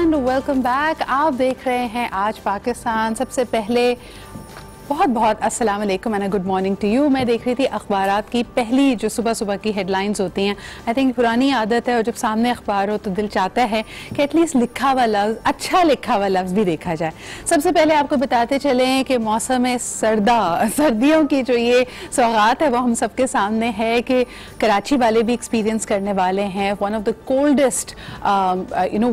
And welcome back. आप देख रहे हैं आज पाकिस्तान। सबसे पहले बहुत बहुत अस्सलाम वालेकुम and good morning to you. मैं देख रही थी अखबारात की पहली जो सुबह सुबह की हेडलाइंस होती हैं। आई थिंक पुरानी आदत है और जब सामने अखबार हो तो दिल चाहता है कि एटलीस्ट लिखा हुआ लफ्ज़, अच्छा लिखा हुआ लफ्ज़ भी देखा जाए। सबसे पहले आपको बताते चलें कि मौसम सर्दियों की जो ये सौगात है वो हम सबके सामने है कि कराची वाले भी एक्सपीरियंस करने वाले हैं one of the coldest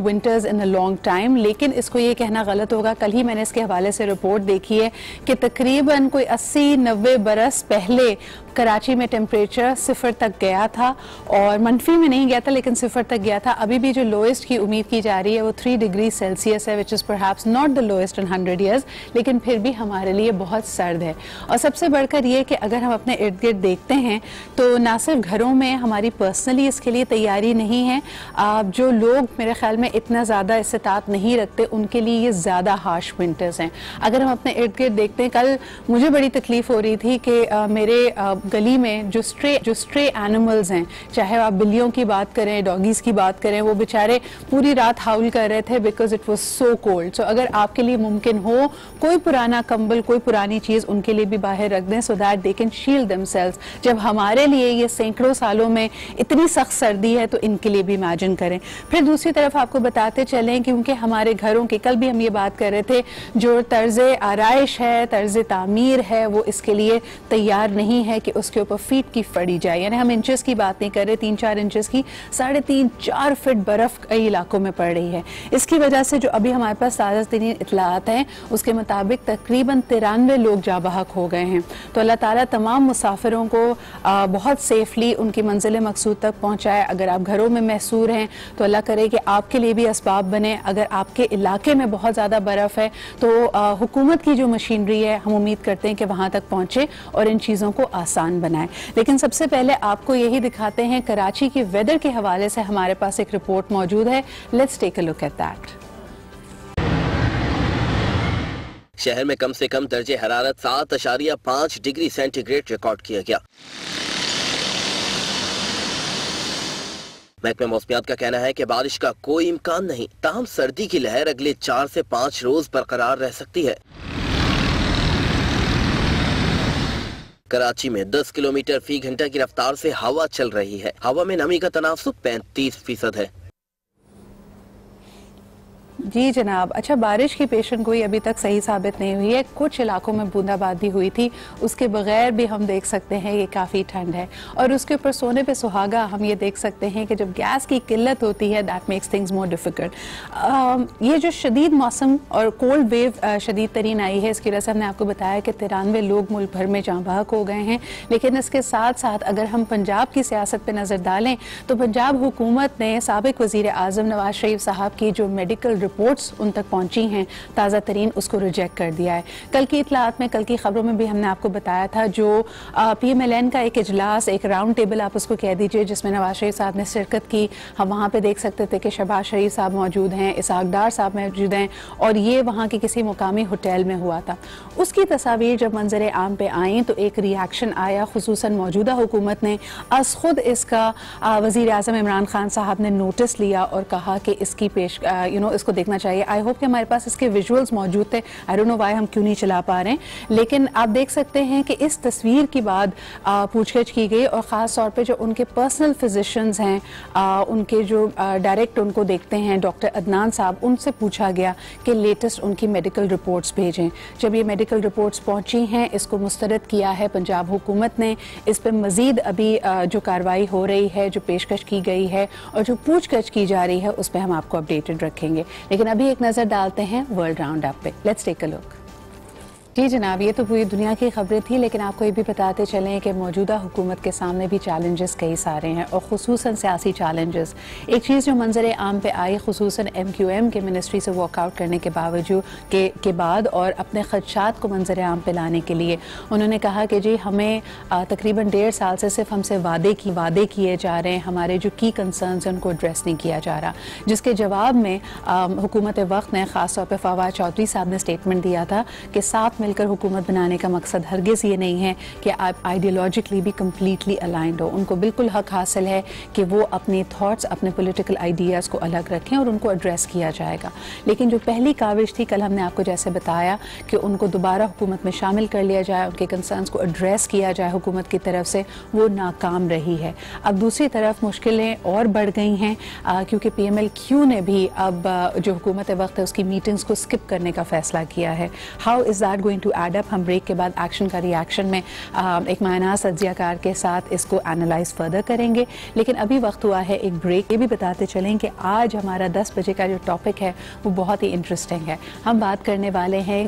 winters in a long time. लेकिन इसको ये कहना गलत होगा। कल ही मैंने इसके हवाले से रिपोर्ट देखी है कि तकरीबन कोई 80-90 बरस पहले कराची में टेम्परेचर 0 तक गया था, और मनफी में नहीं गया था लेकिन 0 तक गया था। अभी भी जो लोएस्ट की उम्मीद की जा रही है वो 3 डिग्री सेल्सियस है, which is perhaps not the lowest in 100 years, लेकिन फिर भी हमारे लिए बहुत सर्द है। और सबसे बढ़कर ये कि अगर हम अपने इर्द गिर्द देखते हैं तो ना सिर्फ घरों में हमारी पर्सनली इसके लिए तैयारी नहीं है, जो लोग मेरे ख्याल में इतना ज़्यादा इस्तात नहीं रखते उनके लिए ये ज़्यादा हार्श विंटर्स हैं। अगर हम अपने इर्द गिर्द देखते हैं, कल मुझे बड़ी तकलीफ हो रही थी कि मेरे गली में जो स्ट्रे एनिमल्स हैं, चाहे आप बिल्लियों की बात करें, डॉगीज़ की बात करें, वो बेचारे पूरी रात हाउल कर रहे थे because it was so cold. So अगर आपके लिए मुमकिन हो कोई पुराना कंबल, कोई पुरानी चीज़ उनके लिए भी बाहर रख दें so that they can shield themselves. जब हमारे लिए ये सैकड़ों सालों में इतनी सख्त सर्दी है तो इनके लिए भी इमेजिन करें। फिर दूसरी तरफ आपको बताते चलें क्योंकि हमारे घरों की, कल भी हम ये बात कर रहे थे, जो तर्ज आराइश है, तर्ज तामीर है, वो इसके लिए तैयार नहीं है कि उसके ऊपर फीट की फड़ी जाए। यानी हम इंचेस की बात नहीं कर रहे, 3-4 इंचेस की, 3.5-4 फीट बर्फ कई इलाकों में पड़ रही है। इसकी वजह से जो अभी हमारे पास ताज़ा तरीन इतलात हैं उसके मुताबिक तकरीबन 93 लोग जा बहक हो गए हैं। तो अल्लाह ताला तमाम मुसाफिरों को बहुत सेफली उनकी मंजिल मकसूद तक पहुँचाए। अगर आप घरों में महसूर हैं तो अल्लाह करे कि आपके लिए भी असबाब बने। अगर आपके इलाके में बहुत ज़्यादा बर्फ़ है तो हुकूमत की जो मशीनरी है हम उम्मीद करते हैं कि वहाँ तक पहुँचे और इन चीज़ों को आसान बनाए। लेकिन सबसे पहले आपको यही दिखाते हैं, कराची के वेदर के हवाले से हमारे पास एक रिपोर्ट मौजूद है। Let's take a look at that. शहर में कम से कम दर्जे हरारत 7.5 डिग्री सेंटीग्रेड रिकॉर्ड किया गया। महकमा मौसमियात का कहना है कि बारिश का कोई इम्कान नहीं, ताहम सर्दी की लहर अगले 4 से 5 रोज बरकरार रह सकती है। कराची में 10 किलोमीटर फी घंटा की रफ्तार से हवा चल रही है। हवा में नमी का तनासुब 35% है। जी जनाब। अच्छा, बारिश की पेशन गोई अभी तक सही साबित नहीं हुई है। कुछ इलाकों में बूंदाबांदी हुई थी, उसके बगैर भी हम देख सकते हैं कि काफ़ी ठंड है। और उसके ऊपर सोने पे सुहागा हम ये देख सकते हैं कि जब गैस की किल्लत होती है that makes things more difficult. ये जो शदीद मौसम और कोल्ड वेव शदीद तरीन आई है, इसकी वजह से हमने आपको बताया कि 93 लोग मुल्क भर में जाँ बहक हो गए हैं। लेकिन इसके साथ साथ अगर हम पंजाब की सियासत पर नज़र डालें तो पंजाब हुकूमत ने साबिक वज़ीर आज़म नवाज शरीफ साहब की जो मेडिकल रिपोर्ट्स उन तक पहुंची हैं ताज़ा तरीन, उसको रिजेक्ट कर दिया है। कल की इतलात में, कल की खबरों में भी हमने आपको बताया था, जो PMLN का एक इजलास, एक राउंड टेबल आप उसको कह दीजिए, जिसमें नवाज शरीफ साहब ने शिरकत की। हम वहाँ पे देख सकते थे कि शहबाज शरीफ साहब मौजूद हैं, इसहाक डार साहब मौजूद हैं, और ये वहाँ की किसी मुकामी होटल में हुआ था। उसकी तस्वीर जब मंजर आम पे आई तो एक रिएक्शन आया, खुसूसन मौजूदा हुकूमत ने अस खुद इसका वज़ीर आज़म इमरान खान साहब ने नोटिस लिया और कहा कि इसकी इसको देखना चाहिए। आई होप कि हमारे पास इसके विजुअल्स मौजूद थे। आई डोंट नो व्हाई हम क्यों नहीं चला पा रहे हैं, लेकिन आप देख सकते हैं कि इस तस्वीर के बाद पूछगछ की गई और ख़ास तौर पे जो उनके पर्सनल फिजिशियंस हैं, उनके जो डायरेक्ट उनको देखते हैं, डॉक्टर अदनान साहब, उनसे पूछा गया कि लेटेस्ट उनकी मेडिकल रिपोर्ट्स भेजें। जब ये मेडिकल रिपोर्ट्स पहुंची हैं, इसको मुस्तरद किया है पंजाब हुकूमत ने। इस पर मज़ीद अभी जो कार्रवाई हो रही है, जो पेशकश की गई है और जो पूछगछ की जा रही है, उस पर हम आपको अपडेटेड रखेंगे। लेकिन अभी एक नज़र डालते हैं वर्ल्ड राउंड अप पे। Let's take a look. जी जनाब, ये तो पूरी दुनिया की खबरें थी, लेकिन आपको ये भी बताते चलें कि मौजूदा हुकूमत के सामने भी चैलेंजेस कई सारे हैं, और खुसूसन सियासी चैलेंजेस। एक चीज़ जो मंजर आम पे आई, खुसूसन MQM के मिनिस्ट्री से वॉकआउट करने के बावजूद के बाद और अपने खदशात को मंजर आम पे लाने के लिए उन्होंने कहा कि जी हमें तकरीबन 1.5 साल से सिर्फ हमसे वादे किए जा रहे हैं, हमारे जो की कंसर्न्स हैं उनको एड्रेस नहीं किया जा रहा। जिसके जवाब में हुकूमत वक्त ने ख़ास तौर पर फवाद चौधरी साहब ने स्टेटमेंट दिया था कि 7 मिलकर हुकूमत बनाने का मकसद हरगिज़ ये नहीं है कि आप आइडियोलॉजिकली भी कम्प्लीटली अलाइंड हो। उनको बिल्कुल हक हासिल है कि वो अपने थॉट्स, अपने पॉलिटिकल आइडियाज़ को अलग रखें और उनको एड्रेस किया जाएगा। लेकिन जो पहली काविश थी, कल हमने आपको जैसे बताया कि उनको दोबारा हुकूमत में शामिल कर लिया जाए, उनके कंसर्न्स को एड्रेस किया जाए हुकूमत की तरफ से, वो नाकाम रही है। अब दूसरी तरफ मुश्किलें और बढ़ गई हैं क्योंकि PMLQ ने भी अब जो हुकूमत वक्त है उसकी मीटिंग्स को स्किप करने का फैसला किया है। How is that going to add up? हम ब्रेक के बाद एक्शन का रिएक्शन में एक मायना तज्जियाकार के साथ इसको एनालाइज फर्दर करेंगे। लेकिन अभी वक्त हुआ है एक ब्रेक। ये भी बताते चलें कि आज हमारा 10 बजे का जो टॉपिक है वो बहुत ही इंटरेस्टिंग है। हम बात करने वाले हैं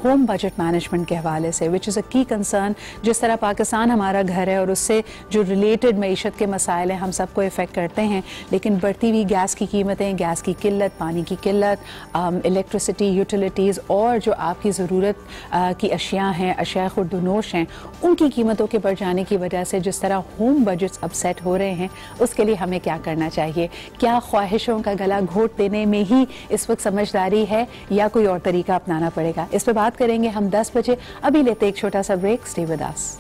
होम बजट मैनेजमेंट के हवाले से, विच इज़ अ की कंसर्न। जिस तरह पाकिस्तान हमारा घर है और उससे जो रिलेटेड मईशत के मसाइल हैं हम सबको इफ़ेक्ट करते हैं, लेकिन बढ़ती हुई गैस की कीमतें, गैस की किल्लत, पानी की किल्लत, इलेक्ट्रिसिटी, यूटिलिटीज़ और जो आपकी ज़रूरत की अशिया हैं, अशिया खुर्दनोश हैं, उनकी कीमतों के बढ़ जाने की वजह से जिस तरह होम बजट्स अपसेट हो रहे हैं, उसके लिए हमें क्या करना चाहिए? क्या ख्वाहिशों का गला घोट देने में ही इस वक्त समझदारी है या कोई और तरीका अपनाना पड़ेगा? इस पर बात करेंगे हम 10 बजे। अभी लेते एक छोटा सा ब्रेक। Stay with us.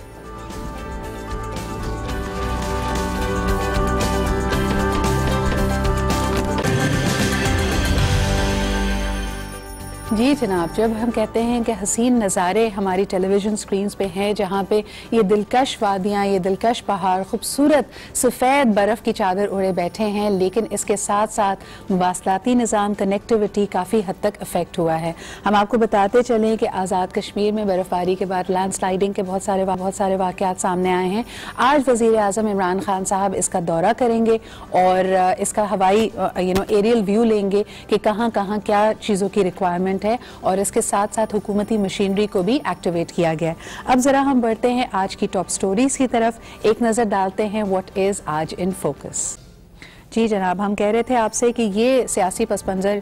जी जनाब, जब हम कहते हैं कि हसीन नज़ारे हमारी टेलीविज़न स्क्रीन्स पे हैं, जहाँ पे ये दिलकश वादियाँ, ये दिलकश पहाड़, खूबसूरत सफ़ेद बर्फ़ की चादर ओढ़े बैठे हैं, लेकिन इसके साथ साथ मुवासलाती निज़ाम, कनेक्टिविटी काफ़ी हद तक अफेक्ट हुआ है। हम आपको बताते चलें कि आज़ाद कश्मीर में बर्फ़बारी के बाद लैंडस्लाइडिंग के बहुत सारे वाक़यात सामने आए हैं। आज वज़ीर आज़म इमरान खान साहब इसका दौरा करेंगे और इसका हवाई एरियल व्यू लेंगे कि कहाँ कहाँ क्या चीज़ों की रिक्वायरमेंट है, और इसके साथ साथ हुकूमती मशीनरी को भी एक्टिवेट किया गया। अब जरा हम बढ़ते हैं आज की टॉप स्टोरीज की तरफ, एक नज़र डालते हैं व्हाट इज़ आज इन फोकस। जी जनाब, हम कह रहे थे आपसे कि ये सियासी पस मंज़र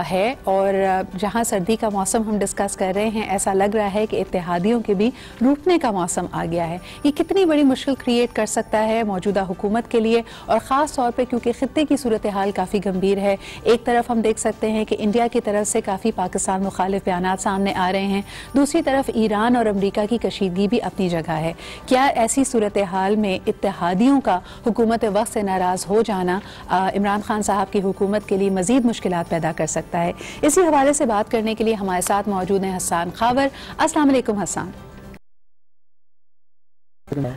है और जहाँ सर्दी का मौसम हम डिस्कस कर रहे हैं, ऐसा लग रहा है कि इत्तेहादियों के भी रूठने का मौसम आ गया है। ये कितनी बड़ी मुश्किल क्रिएट कर सकता है मौजूदा हुकूमत के लिए, और ख़ास तौर पे क्योंकि ख़ित्ते की सूरत हाल काफ़ी गंभीर है। एक तरफ हम देख सकते हैं कि इंडिया की तरफ से काफ़ी पाकिस्तान मुखालिफ बयानात सामने आ रहे हैं, दूसरी तरफ ईरान और अमरीका की कशीदगी भी अपनी जगह है। क्या ऐसी सूरत हाल में इत्तेहादियों का हुकूमत वक्त से नाराज़ हो जाना इमरान खान साहब की हुकूमत के लिए मज़ीद मुश्किलात पैदा कर सकता है? इसी हवाले से बात करने के लिए हमारे साथ मौजूद हैं हसन खावर। अस्सलाम वालेकुम हसन।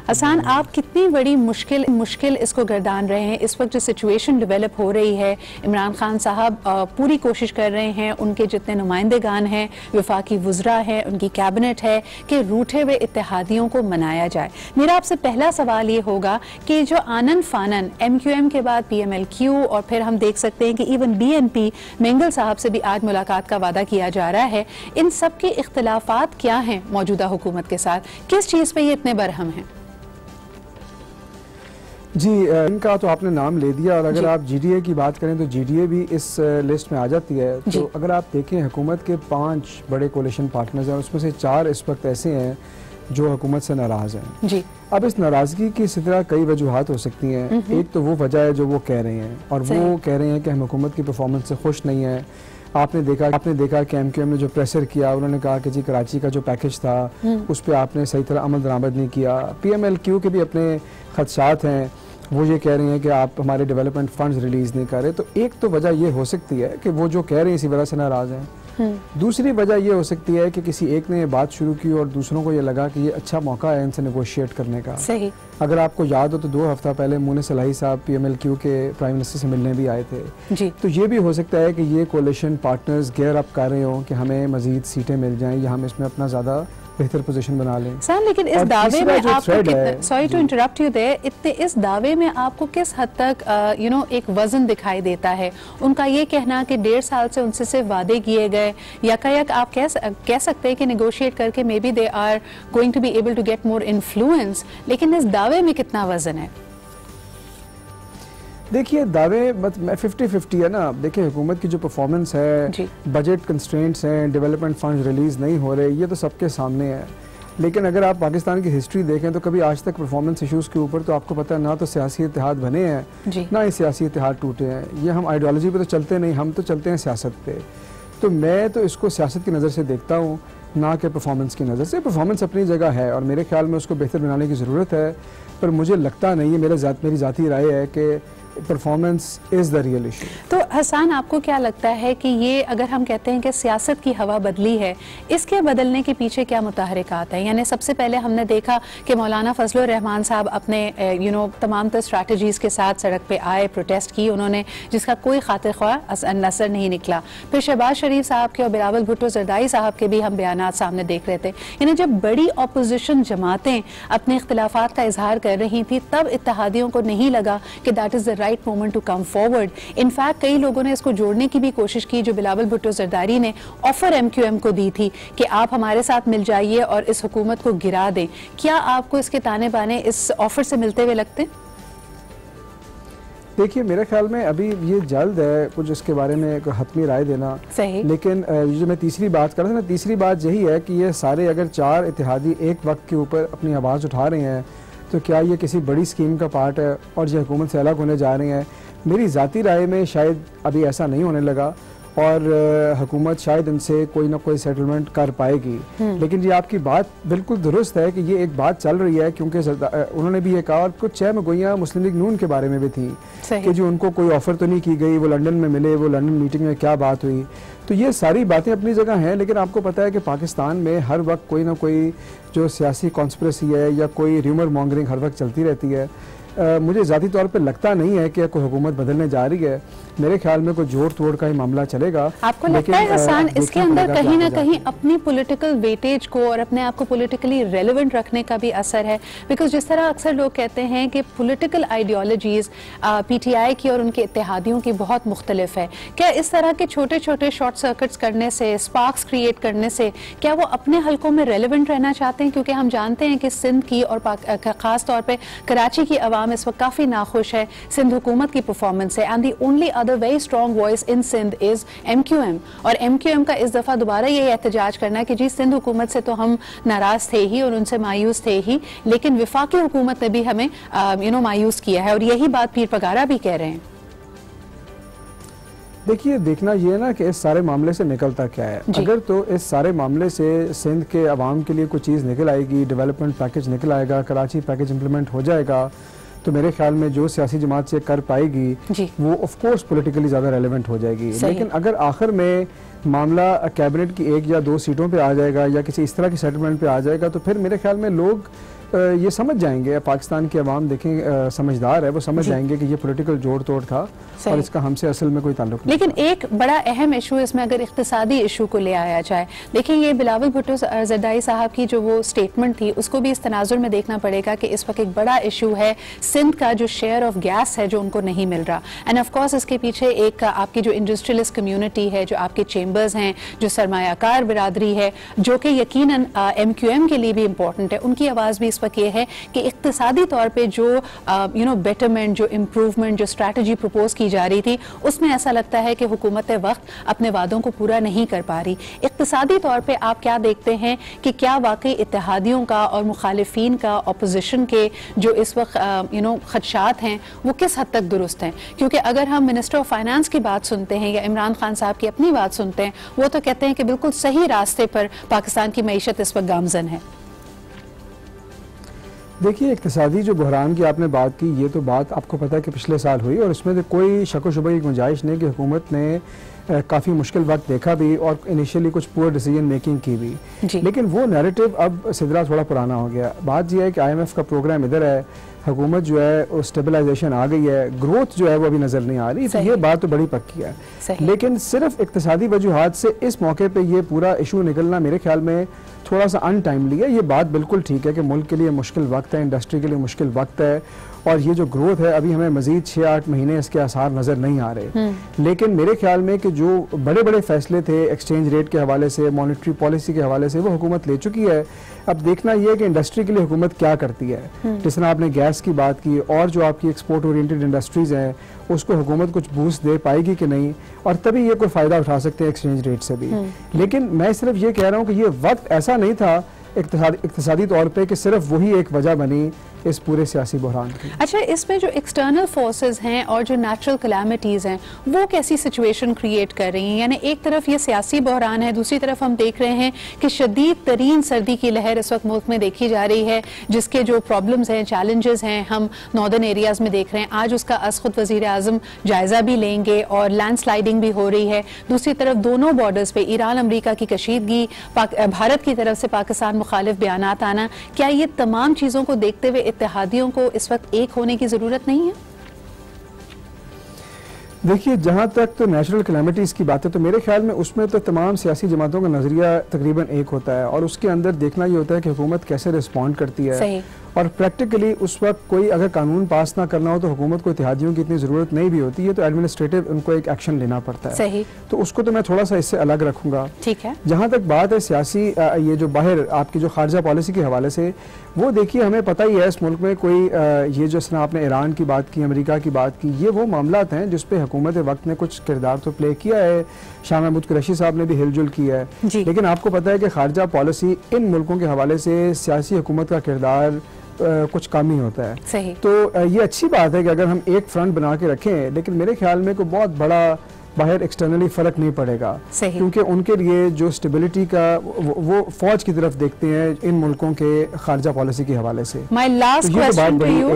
हसन, आप कितनी बड़ी मुश्किल इसको गर्दान रहे हैं? इस वक्त जो सिचुएशन डेवलप हो रही है, इमरान खान साहब पूरी कोशिश कर रहे हैं, उनके जितने नुमाइंदेगान हैं, वफाकी वुज़रा हैं, उनकी कैबिनेट है कि रूठे हुए इत्तेहादियों को मनाया जाए। मेरा आपसे पहला सवाल ये होगा कि जो आनन फानन MQM के बाद PMLQ और फिर हम देख सकते हैं कि इवन BNP मेंगल साहब से भी आज मुलाकात का वादा किया जा रहा है, इन सब के इख्तिलाफात क्या हैं मौजूदा हुकूमत के साथ? किस चीज़ पर ये इतने बरहम हैं? जी, इनका तो आपने नाम ले दिया, और अगर आप GDA की बात करें तो GDA भी इस लिस्ट में आ जाती है। तो अगर आप देखें, हुकूमत के 5 बड़े कोलिशन पार्टनर्स हैं, उसमें से 4 इस वक्त ऐसे हैं जो हुकूमत से नाराज़ हैं। जी। अब इस नाराज़गी की इस तरह कई वजूहात हो सकती हैं। एक तो वो वजह है जो वो कह रहे हैं, और वो कह रहे हैं कि हम हुकूमत की परफॉर्मेंस से खुश नहीं हैं। आपने देखा कि MQM ने जो प्रेशर किया, उन्होंने कहा कि जी कराची का जो पैकेज था उस पर आपने सही तरह अमल दरामद नहीं किया। PMLQ के भी अपने खदशात हैं, वो ये कह रहे हैं कि आप हमारे डेवलपमेंट फंड्स रिलीज़ नहीं कर रहे। तो एक तो वजह ये हो सकती है कि वो जो कह रहे हैं इसी वजह से नाराज़ हैं। दूसरी वजह ये हो सकती है कि किसी एक ने बात शुरू की और दूसरों को ये लगा कि ये अच्छा मौका है इनसे नेगोशिएट करने का। सही। अगर आपको याद हो तो 2 हफ्ता पहले मुनीर सलाही साहब PMLQ के प्राइम मिनिस्टर से मिलने भी आए थे। जी। तो ये भी हो सकता है कि ये कोलिशन पार्टनर्स गेयर अप कर रहे हों कि हमें मजीद सीटें मिल जाएं या हम इसमें अपना ज़्यादा बेहतर पोजीशन बना लें। सर, लेकिन इस दावे में आपको, sorry to interrupt you there, इस दावे में आपको किस हद तक एक वजन दिखाई देता है? उनका ये कहना कि 1.5 साल से उनसे सिर्फ वादे किए गए, यकायक आप कह सकते हैं कि नेगोशिएट करके maybe they are going to be able to get more influence, लेकिन इस दावे में कितना वजन है? देखिए, दावे 50-50 है ना। देखिए, हुकूमत की जो परफॉर्मेंस है, बजट कंस्ट्रेंट्स हैं, डेवलपमेंट फंड रिलीज़ नहीं हो रहे, ये तो सबके सामने है। लेकिन अगर आप पाकिस्तान की हिस्ट्री देखें तो कभी आज तक परफॉर्मेंस इशूज़ के ऊपर तो आपको पता है ना तो सियासी इत्तेहाद बने हैं, ना ही सियासी इत्तेहाद टूटे हैं। ये हम आइडियोलॉजी पे तो चलते नहीं, हम तो चलते हैं सियासत पे। तो मैं तो इसको सियासत की नज़र से देखता हूँ। ना कि परफॉर्मेंस की नज़र से। परफॉर्मेंस अपनी जगह है और मेरे ख्याल में उसको बेहतर बनाने की ज़रूरत है, पर मुझे लगता नहीं है, मेरी ज़ाती राय है कि performance is the real issue. तो हसन, आपको क्या लगता है कि ये अगर हम कहते हैं कि सियासत की हवा बदली है, इसके बदलने के पीछे क्या मुतहरिकात है? यानी सबसे पहले हमने देखा कि मौलाना फजलुर रहमान साहब अपने तमाम तर स्ट्रैटेजीज़ के साथ सड़क पे आए, प्रोटेस्ट की उन्होंने, जिसका कोई खातिर ख्वाह असर नहीं निकला। फिर शहबाज शरीफ साहब के और बिलावल भुट्टो जरदारी साहब के भी हम बयानात सामने देख रहे थे। यानी जब बड़ी अपोजिशन जमातें अपने इख्तिलाफात का इजहार कर रही थी, तब इत्तेहादियों को नहीं लगा कि that is the right moment to come forward. In fact कई लोगों ने इसको जोड़ने की भी कोशिश की, जो बिलावल भुट्टो जरदारी ने ऑफर MQM को दी थी कि आप हमारे साथ मिल जाइए और इस हुकूमत को गिरा दें। क्या आपको इसके ताने बाने इस ऑफर से मिलते हुए लगते हैं? देखिए, मेरे ख्याल में अभी ये जल्द है कुछ इसके बारे में एक हतमी राय देना सही। लेकिन जो मैं तीसरी बात कर रहा था ना, तीसरी बात यही है कि ये सारे अगर 4 इत्तेहादी एक वक्त के ऊपर अपनी आवाज़ उठा रहे हैं तो क्या ये किसी बड़ी स्कीम का पार्ट है और जो हुकूमत से अलग होने जा रहे हैं? मेरी ज़ाती राय में शायद अभी ऐसा नहीं होने लगा और हुकूमत शायद इनसे कोई ना कोई सेटलमेंट कर पाएगी। लेकिन ये आपकी बात बिल्कुल दुरुस्त है कि ये एक बात चल रही है, क्योंकि उन्होंने भी ये कहा और कुछ 6 गोइयाँ मुस्लिम लीग नून के बारे में भी थी कि जो उनको कोई ऑफर तो नहीं की गई, वो लंदन में मिले, वो लंदन मीटिंग में क्या बात हुई। तो ये सारी बातें अपनी जगह हैं, लेकिन आपको पता है कि पाकिस्तान में हर वक्त कोई ना कोई जो सियासी कॉन्स्पिरेसी है या कोई र्यूमर मॉन्गरिंग हर वक्त चलती रहती है। मुझे ज़ाती तौर पे लगता नहीं है कि कोई हुकूमत बदलने जा रही है। मेरे ख्याल में कोई जोड़ तोड़ का ही मामला चलेगा। आपको लगता है हसन, इसके अंदर कहीं ना कहीं अपनी पॉलिटिकल वेटेज को और अपने आप को पॉलिटिकली रेलेवेंट रखने का भी असर है? बिकॉज जिस तरह अक्सर लोग कहते हैं कि पॉलिटिकल आइडियोलॉजीज PTI की और उनके इत्तेहादियों की बहुत मुख्तलिफ है, क्या इस तरह के छोटे छोटे शॉर्ट सर्किट्स करने से, स्पार्क्स क्रिएट करने से, क्या वो अपने हलकों में रेलेवेंट रहना चाहते हैं? क्योंकि हम जानते हैं कि सिंध की और ख़ास तौर पर कराची की आवाम इस वक्त काफ़ी नाखुश है सिंध हुकूमत की परफॉर्मेंस से। And the only other very strong voice in Sindh is MQM, और MQM का इस दफ़ा दोबारा ये एहतजाज करना है कि जी सिंध हुकूमत से तो हम नाराज़ थे ही और उनसे मायूस थे ही, लेकिन वफाकी हुकूमत ने भी हमें मायूस किया है, और यही बात पीर पगारा भी कह रहे हैं। देखिए, देखना ये है ना कि इस सारे मामले से निकलता क्या है। अगर तो इस सारे मामले से सिंध के अवाम के लिए कोई चीज़ निकल आएगी, डेवलपमेंट पैकेज निकल आएगा, कराची पैकेज इंप्लीमेंट हो जाएगा, तो मेरे ख्याल में जो सियासी जमात से कर पाएगी वो ऑफ कोर्स पॉलिटिकली ज़्यादा रेलेवेंट हो जाएगी। लेकिन अगर आखिर में मामला कैबिनेट की 1 या 2 सीटों पे आ जाएगा या किसी इस तरह की सेटलमेंट पे आ जाएगा, तो फिर मेरे ख्याल में लोग ये समझ जाएंगे, पाकिस्तान की आवाम देखें समझदार है, वो समझ जाएंगे कि ये पॉलिटिकल जोड़ तोड़ था और इसका हमसे असल में कोई ताल्लुक नहीं। लेकिन एक बड़ा अहम इशू इसमें अगर इक्तिसादी इशू को ले आया जाए, देखिए ये बिलावल भुट्टो जरदारी साहब की जो वो स्टेटमेंट थी उसको भी इस तनाजुर में देखना पड़ेगा कि इस वक्त एक बड़ा इशू है सिंध का जो शेयर ऑफ गैस है जो उनको नहीं मिल रहा। एंड ऑफ कोर्स इसके पीछे एक आपकी जो इंडस्ट्रियलिस्ट कम्युनिटी है, जो आपके चेंबर्स हैं, जो सरमायाकार बिरादरी है, जो कि यकीनन MQM के लिए भी इंपॉर्टेंट है, उनकी आवाज़ भी इस वक्त ये है कि इक्तिसादी तौर पर जो बेटरमेंट, जो इम्प्रूवमेंट, जो स्ट्रैटेजी प्रपोज की जा रही थी, उसमें ऐसा लगता है कि हुकूमत वक्त अपने वादों को पूरा नहीं कर पा रही। इक्तिसादी तौर पे आप क्या देखते हैं कि क्या वाकई इत्तेहादियों का और मुखालिफिन का, अपोजिशन के जो इस वक्त खदशात हैं वो किस हद तक दुरुस्त हैं? क्योंकि अगर हम मिनिस्टर ऑफ फाइनेंस की बात सुनते हैं या इमरान खान साहब की अपनी बात सुनते हैं, वो तो कहते हैं कि बिल्कुल सही रास्ते पर पाकिस्तान की मईशत इस वक्त गामजन है। देखिए, इक्तिसादी जो बहरान की आपने बात की, ये तो बात आपको पता है कि पिछले साल हुई और इसमें तो कोई शक व शुबा की गुंजाइश नहीं कि हुकूमत ने काफ़ी मुश्किल वक्त देखा भी और इनिशियली कुछ पुअर डिसीजन मेकिंग की भी, लेकिन वो नैरेटिव अब सिदरा थोड़ा पुराना हो गया। बात यह है कि IMF का प्रोग्राम इधर है, हुकूमत जो है वो स्टेबलाइजेशन आ गई है, ग्रोथ जो है वो अभी नज़र नहीं आ रही, तो ये बात तो बड़ी पक्की है। लेकिन सिर्फ इक्तिसादी वजूहात से इस मौके पर यह पूरा इशू निकलना मेरे ख्याल में थोड़ा सा अनटाइमली है। ये बात बिल्कुल ठीक है कि मुल्क के लिए मुश्किल वक्त है, इंडस्ट्री के लिए मुश्किल वक्त है, और ये जो ग्रोथ है अभी हमें मजीद 6-8 महीने इसके आसार नज़र नहीं आ रहे। लेकिन मेरे ख्याल में कि जो बड़े बड़े फैसले थे एक्सचेंज रेट के हवाले से, मॉनेटरी पॉलिसी के हवाले से, वो हुकूमत ले चुकी है। अब देखना यह है कि इंडस्ट्री के लिए हुकूमत क्या करती है। जिस तरह आपने गैस की बात की और जो आपकी एक्सपोर्ट ओरिएंटेड इंडस्ट्रीज़ हैं उसको हुकूमत कुछ बूस्ट दे पाएगी कि नहीं, और तभी ये कोई फ़ायदा उठा सकते हैं एक्सचेंज रेट से भी। लेकिन मैं सिर्फ ये कह रहा हूँ कि ये वक्त ऐसा नहीं था इक्तिसादी तौर पे कि सिर्फ वही एक वजह बनी इस पूरे सियासी बहरान की। अच्छा, इसमें जो एक्सटर्नल फोर्सेस हैं और जो नेचुरल कैलामिटीज़ हैं वो कैसी सिचुएशन क्रिएट कर रही हैं? यानी एक तरफ ये सियासी बहरान है, दूसरी तरफ हम देख रहे हैं कि शदीद तरीन सर्दी की लहर इस वक्त मुल्क में देखी जा रही है, जिसके जो प्रॉब्लम्स हैं, चैलेंजेस हैं, हम नॉर्दर्न एरियाज़ में देख रहे हैं। आज उसका खुद वज़ीर आज़म जायज़ा भी लेंगे और लैंड स्लाइडिंग भी हो रही है। दूसरी तरफ दोनों बॉर्डर्स पे ईरान अमरीका की कशीदगी, भारत की तरफ से पाकिस्तान मुखालिफ बयानात आना, क्या ये तमाम चीज़ों को देखते हुए इत्तेहादियों को इस वक्त एक होने की ज़रूरत नहीं है? देखिए, जहाँ तक तो नेचुरल कैलामिटीज़ की बात है तो मेरे ख्याल में उसमें तो तमाम सियासी जमातों का नज़रिया तकरीबन एक होता है और उसके अंदर देखना ये होता है कि हुकूमत कैसे रिस्पॉन्ड करती है। सही। और प्रैक्टिकली उस वक्त कोई अगर कानून पास ना करना हो तो हुकूमत को इत्तेहादियों की इतनी ज़रूरत नहीं भी होती है, तो एडमिनिस्ट्रेटिव उनको एक एक्शन लेना पड़ता है। सही। तो उसको तो मैं थोड़ा सा इससे अलग रखूँगा। ठीक है। जहाँ तक बात है सियासी, ये जो बाहर आपकी जो खारजा पॉलिसी के हवाले से, वो देखिए हमें पता ही है इस मुल्क में कोई ये जिस तरह आपने ईरान की बात की, अमेरिका की बात की, ये वो मामलात हैं जिस पे हुकूमत वक्त ने कुछ किरदार तो प्ले किया है। शाह महमूद कुरैशी साहब ने भी हिलजुल किया है, लेकिन आपको पता है कि खारजा पॉलिसी इन मुल्कों के हवाले से सियासी हुकूमत का किरदार कुछ कम ही होता है। सही। तो ये अच्छी बात है कि अगर हम एक फ्रंट बना के रखें, लेकिन मेरे ख्याल में कोई बहुत बड़ा बाहर एक्सटर्नली फर्क नहीं पड़ेगा, क्योंकि उनके लिए जो स्टेबिलिटी का वो फौज की तरफ देखते हैं इन मुल्कों के खारजा पॉलिसी के हवाले से। My last question to you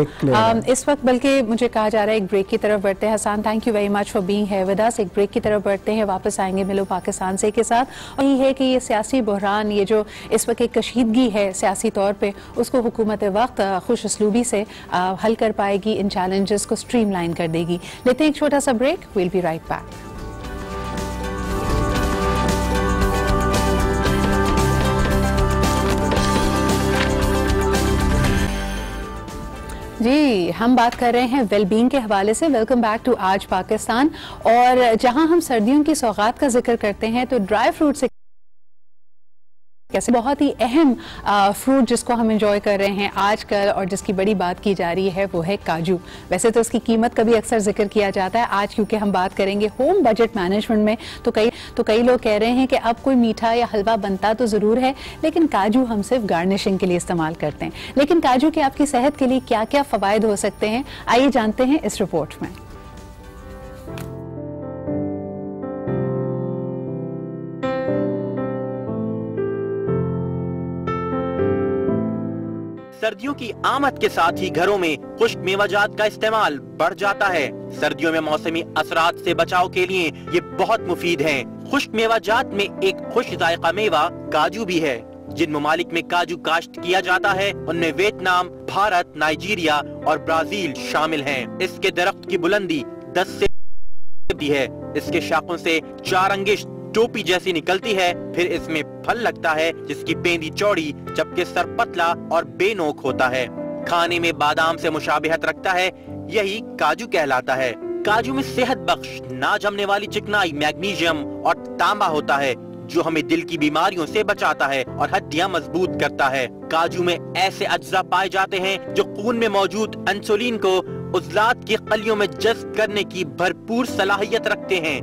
इस वक्त, बल्कि मुझे कहा जा रहा है एक ब्रेक की तरफ बढ़ते हैं। Hasan, thank you very much for being here with us. एक ब्रेक की तरफ बढ़ते हैं, वापस आएंगे मिलो पाकिस्तान से के साथ। और यही है कि ये सियासी बहरान, ये जो इस वक्त एक कशीदगी है सियासी तौर पर, उसको हुकूमत वक्त खुश उसलूबी से हल कर पाएगी, इन चैलेंजेस को स्ट्रीमलाइन कर देगी। लेते हैं एक छोटा सा break, will be right back. जी, हम बात कर रहे हैं वेलबींग के हवाले से। वेलकम बैक टू आज पाकिस्तान। और जहां हम सर्दियों की सौगात का जिक्र करते हैं तो ड्राई फ्रूट से कैसे बहुत ही अहम फ्रूट जिसको हम एंजॉय कर रहे हैं आजकल और जिसकी बड़ी बात की जा रही है वो है काजू। वैसे तो उसकी कीमत का भी अक्सर जिक्र किया जाता है। आज क्योंकि हम बात करेंगे होम बजट मैनेजमेंट में, तो कई लोग कह रहे हैं कि अब कोई मीठा या हलवा बनता तो ज़रूर है, लेकिन काजू हम सिर्फ गार्निशिंग के लिए इस्तेमाल करते हैं। लेकिन काजू के आपकी सेहत के लिए क्या क्या फ़वाइद हो सकते हैं, आइए जानते हैं इस रिपोर्ट में। सर्दियों की आमद के साथ ही घरों में खुश्क मेवाजात का इस्तेमाल बढ़ जाता है। सर्दियों में मौसमी असरात से बचाव के लिए ये बहुत मुफीद हैं। खुश्क मेवाजात में एक खुश जायका मेवा काजू भी है। जिन ममालिक में काजू काश्त किया जाता है उनमें वियतनाम, भारत, नाइजीरिया और ब्राजील शामिल हैं। इसके दरख्त की बुलंदी 10 से है। इसके शाखों से 4 अंगिश टोपी जैसी निकलती है। फिर इसमें फल लगता है जिसकी पेंदी चौड़ी जबकि सर पतला और बेनोक होता है। खाने में बादाम से मुशाबिहत रखता है, यही काजू कहलाता है। काजू में सेहत बख्श ना जमने वाली चिकनाई, मैग्नीशियम और तांबा होता है जो हमें दिल की बीमारियों से बचाता है और हड्डियां मजबूत करता है। काजू में ऐसे अज्जा पाए जाते हैं जो खून में मौजूद इंसुलिन को उज़लात की कलियों में जज्ब करने की भरपूर सलाहियत रखते हैं।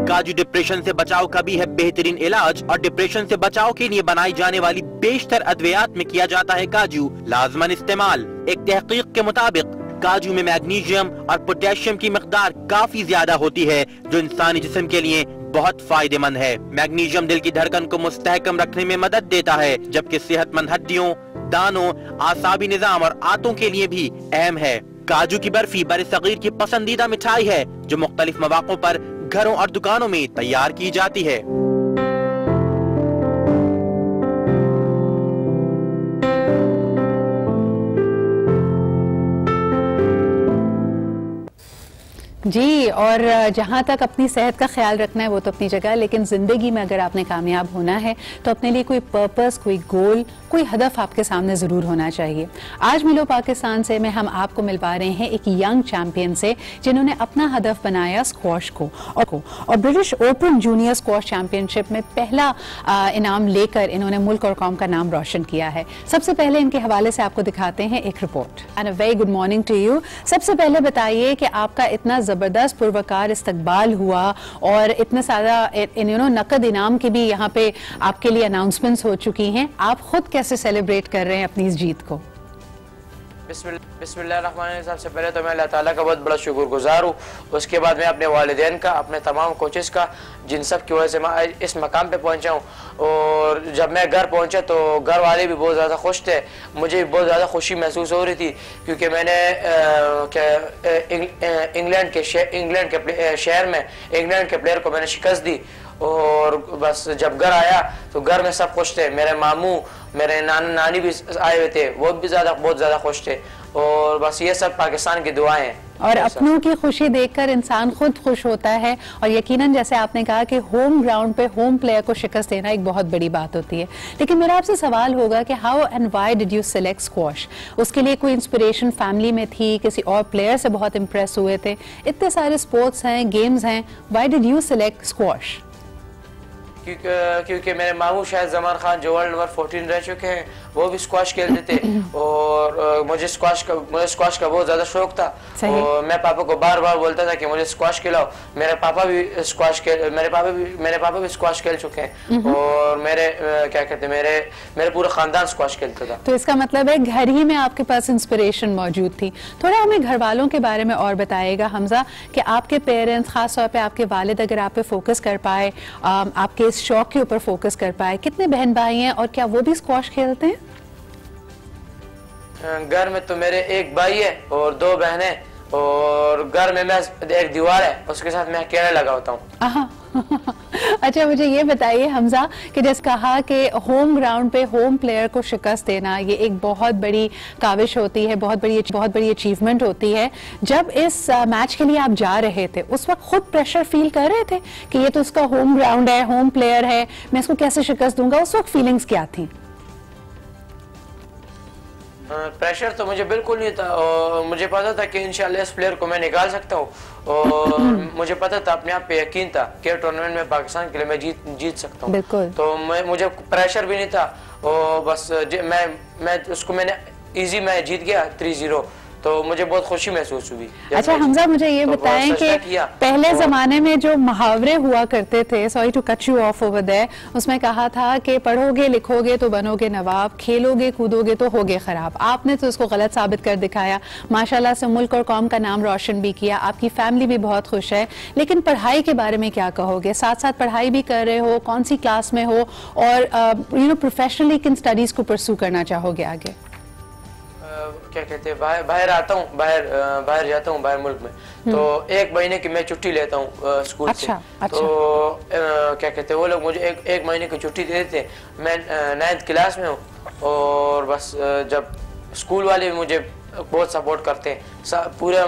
काजू डिप्रेशन से बचाव का भी है बेहतरीन इलाज और डिप्रेशन से बचाव के लिए बनाई जाने वाली बेशतर अद्वियात में किया जाता है काजू लाजमन इस्तेमाल। एक तहकीक के मुताबिक काजू में मैग्नीशियम और पोटेशियम की मिकदार काफी ज्यादा होती है जो इंसानी जिस्म के लिए बहुत फायदेमंद है। मैग्नीशियम दिल की धड़कन को मुस्तहकम रखने में मदद देता है, जबकि सेहतमंद हड्डियों, दानों, आसाबी निजाम और आंतों के लिए भी अहम है। काजू की बर्फी बरसगीर की पसंदीदा मिठाई है जो मुख्तलिफ मौक़ों पर घरों और दुकानों में तैयार की जाती है। जी, और जहाँ तक अपनी सेहत का ख्याल रखना है वो तो अपनी जगह, लेकिन ज़िंदगी में अगर आपने कामयाब होना है तो अपने लिए कोई पर्पस, कोई गोल, कोई हदफ आपके सामने ज़रूर होना चाहिए। आज मिलो पाकिस्तान से में हम आपको मिलवा रहे हैं एक यंग चैंपियन से जिन्होंने अपना हदफ बनाया स्क्वॉश को और British open junior squash championship में पहला इनाम लेकर इन्होंने मुल्क और कौम का नाम रोशन किया है। सबसे पहले इनके हवाले से आपको दिखाते हैं एक report. And a very good morning to you. सबसे पहले बताइए कि आपका इतना ज़बरदस्त पुरवकार इस्तकबाल हुआ और इतना सारा नकद इनाम की भी यहाँ पे आपके लिए अनाउंसमेंट्स हो चुकी हैं। आप खुद कैसे सेलिब्रेट कर रहे हैं अपनी इस जीत को? बिस्मिल्लाहिर्रहमानिर्रहीम। सबसे पहले तो मैं अल्लाह ताला का बहुत बड़ा शुक्रगुजार हूँ। उसके बाद मैं अपने वालिदैन का, अपने तमाम कोचेस का, जिन सब की वजह से मैं इस मकाम पे पहुँचा हूँ। और जब मैं घर पहुँचा तो घर वाले भी बहुत ज़्यादा खुश थे, मुझे भी बहुत ज़्यादा खुशी महसूस हो रही थी, क्योंकि मैंने इंग्लैंड के शहर में इंग्लैंड के प्लेयर को मैंने शिकस्त दी। और बस जब घर आया तो घर में सब खुश थे, मेरे मामू, मेरे नानी भी आए हुए थे, वो भी बहुत ज़्यादा खुश थे। और बस ये सब पाकिस्तान की दुआएं हैं। और अपनों की खुशी देखकर इंसान खुद खुश होता है। और यकीनन जैसे आपने कहा कि होम ग्राउंड पे होम प्लेयर को शिकस्त देना एक बहुत बड़ी बात होती है। लेकिन मेरा आपसे सवाल होगा कि how and why did you select squash? उसके लिए कोई इंस्पिरेशन फैमिली में थी, किसी और प्लेयर से बहुत इम्प्रेस हुए थे? इतने सारे स्पोर्ट्स हैं, गेम्स हैं, why did you select squash? क्योंकि मेरे मामू शायद जमान खान जो वर्ल्ड नंबर 14 रह चुके हैं, वो भी स्क्वाश खेलते थे। और मुझे स्क्वाश का बहुत ज़्यादा शौक था। और मैं पापा को बार बार बोलता था कि मुझे स्क्वाश खिलाओ। मेरे पापा भी स्क्वाश खेल चुके हैं। और मेरे पूरा खानदान स्क्वाश खेलता था। तो इसका मतलब है घर ही में आपके पास इंस्पिरेशन मौजूद थी। थोड़ा हमें घर वालों के बारे में और बताइएगा हमजा, कि आपके पेरेंट्स, खास तौर पे आपके वालिद अगर आप पे फोकस कर पाए, आपके इस शौक के ऊपर फोकस कर पाए, कितने बहन भाई हैं और क्या वो भी स्क्वाश खेलते हैं? घर में तो मेरे एक भाई है और 2 बहनें, और घर में मैं एक दीवार है, उसके साथ मैं अकेले लगा होता हूँ। अच्छा, मुझे ये बताइए हमजा कि जैसे कहा कि होम ग्राउंड पे होम प्लेयर को शिकस्त देना ये एक बहुत बड़ी काविश होती है, बहुत बड़ी अचीवमेंट होती है। जब इस मैच के लिए आप जा रहे थे उस वक्त खुद प्रेशर फील कर रहे थे कि ये तो उसका होम ग्राउंड है, होम प्लेयर है, मैं इसको कैसे शिकस्त दूंगा? उस वक्त फीलिंग्स क्या थी? प्रेशर तो मुझे बिल्कुल नहीं था। और मुझे पता था कि इंशाल्लाह इस प्लेयर को मैं निकाल सकता हूँ। और मुझे पता था, अपने आप पे यकीन था कि टूर्नामेंट में पाकिस्तान के लिए मैं जीत सकता हूँ। तो मुझे प्रेशर भी नहीं था। और बस मैंने इजी मैं जीत गया 3-0, तो मुझे बहुत खुशी महसूस हुई। अच्छा हमजा, मुझे ये बताएं कि पहले जमाने में जो मुहावरे हुआ करते थे, sorry to cut you off over there, उसमें कहा था कि पढ़ोगे लिखोगे तो बनोगे नवाब, खेलोगे कूदोगे तो होगे खराब। आपने तो उसको गलत साबित कर दिखाया, माशाल्लाह से मुल्क और कौम का नाम रोशन भी किया, आपकी फैमिली भी बहुत खुश है। लेकिन पढ़ाई के बारे में क्या कहोगे? साथ साथ पढ़ाई भी कर रहे हो, कौन सी क्लास में हो, और प्रोफेशनली किन स्टडीज को परस्यू करना चाहोगे आगे? क्या कहते हैं, बाहर आता हूँ, बाहर जाता हूँ, बाहर मुल्क में, तो 1 महीने की मैं छुट्टी लेता हूँ स्कूल से। तो क्या कहते हैं, वो लोग मुझे एक महीने की छुट्टी दे देते। मैं 9th क्लास में हूँ। और बस जब स्कूल वाले भी मुझे बहुत सपोर्ट करते हैं,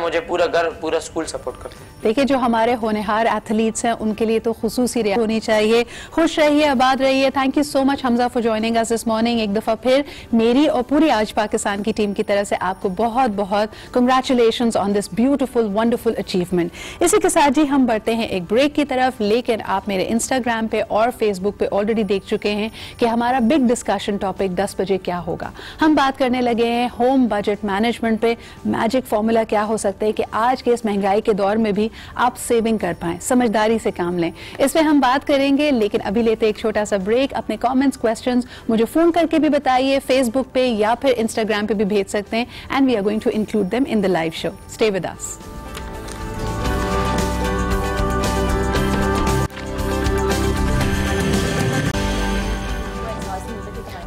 मुझे पूरा स्कूल सपोर्ट करते हैं। देखिए, जो हमारे होनहार एथलीट्स हैं उनके लिए तो खुसूसी रियायत होनी चाहिए। खुश रहिए, आबाद रहिए। Thank you so much Hamza for joining us this morning. एक दफ़ा फिर मेरी और पूरी आज पाकिस्तान की टीम की तरफ से आपको बहुत बहुत congratulations on this beautiful wonderful achievement. इसी के साथ जी हम बढ़ते हैं एक ब्रेक की तरफ, लेकिन आप मेरे इंस्टाग्राम पे और फेसबुक पे ऑलरेडी देख चुके हैं कि हमारा बिग डिस्कशन टॉपिक 10 बजे क्या होगा। हम बात करने लगे हैं होम बजट मैनेजमेंट पे। मैजिक फॉर्मूला क्या हो सकता है कि आज के इस महंगाई के दौर में भी आप सेविंग कर पाएं, समझदारी से काम लें, इस पे हम बात करेंगे। लेकिन अभी लेते एक छोटा सा ब्रेक। अपने कमेंट्स, क्वेश्चंस मुझे फोन करके भी बताइए, फेसबुक पे या फिर इंस्टाग्राम पे भी भेज सकते हैं, and we are going to include them in the live show. Stay with us.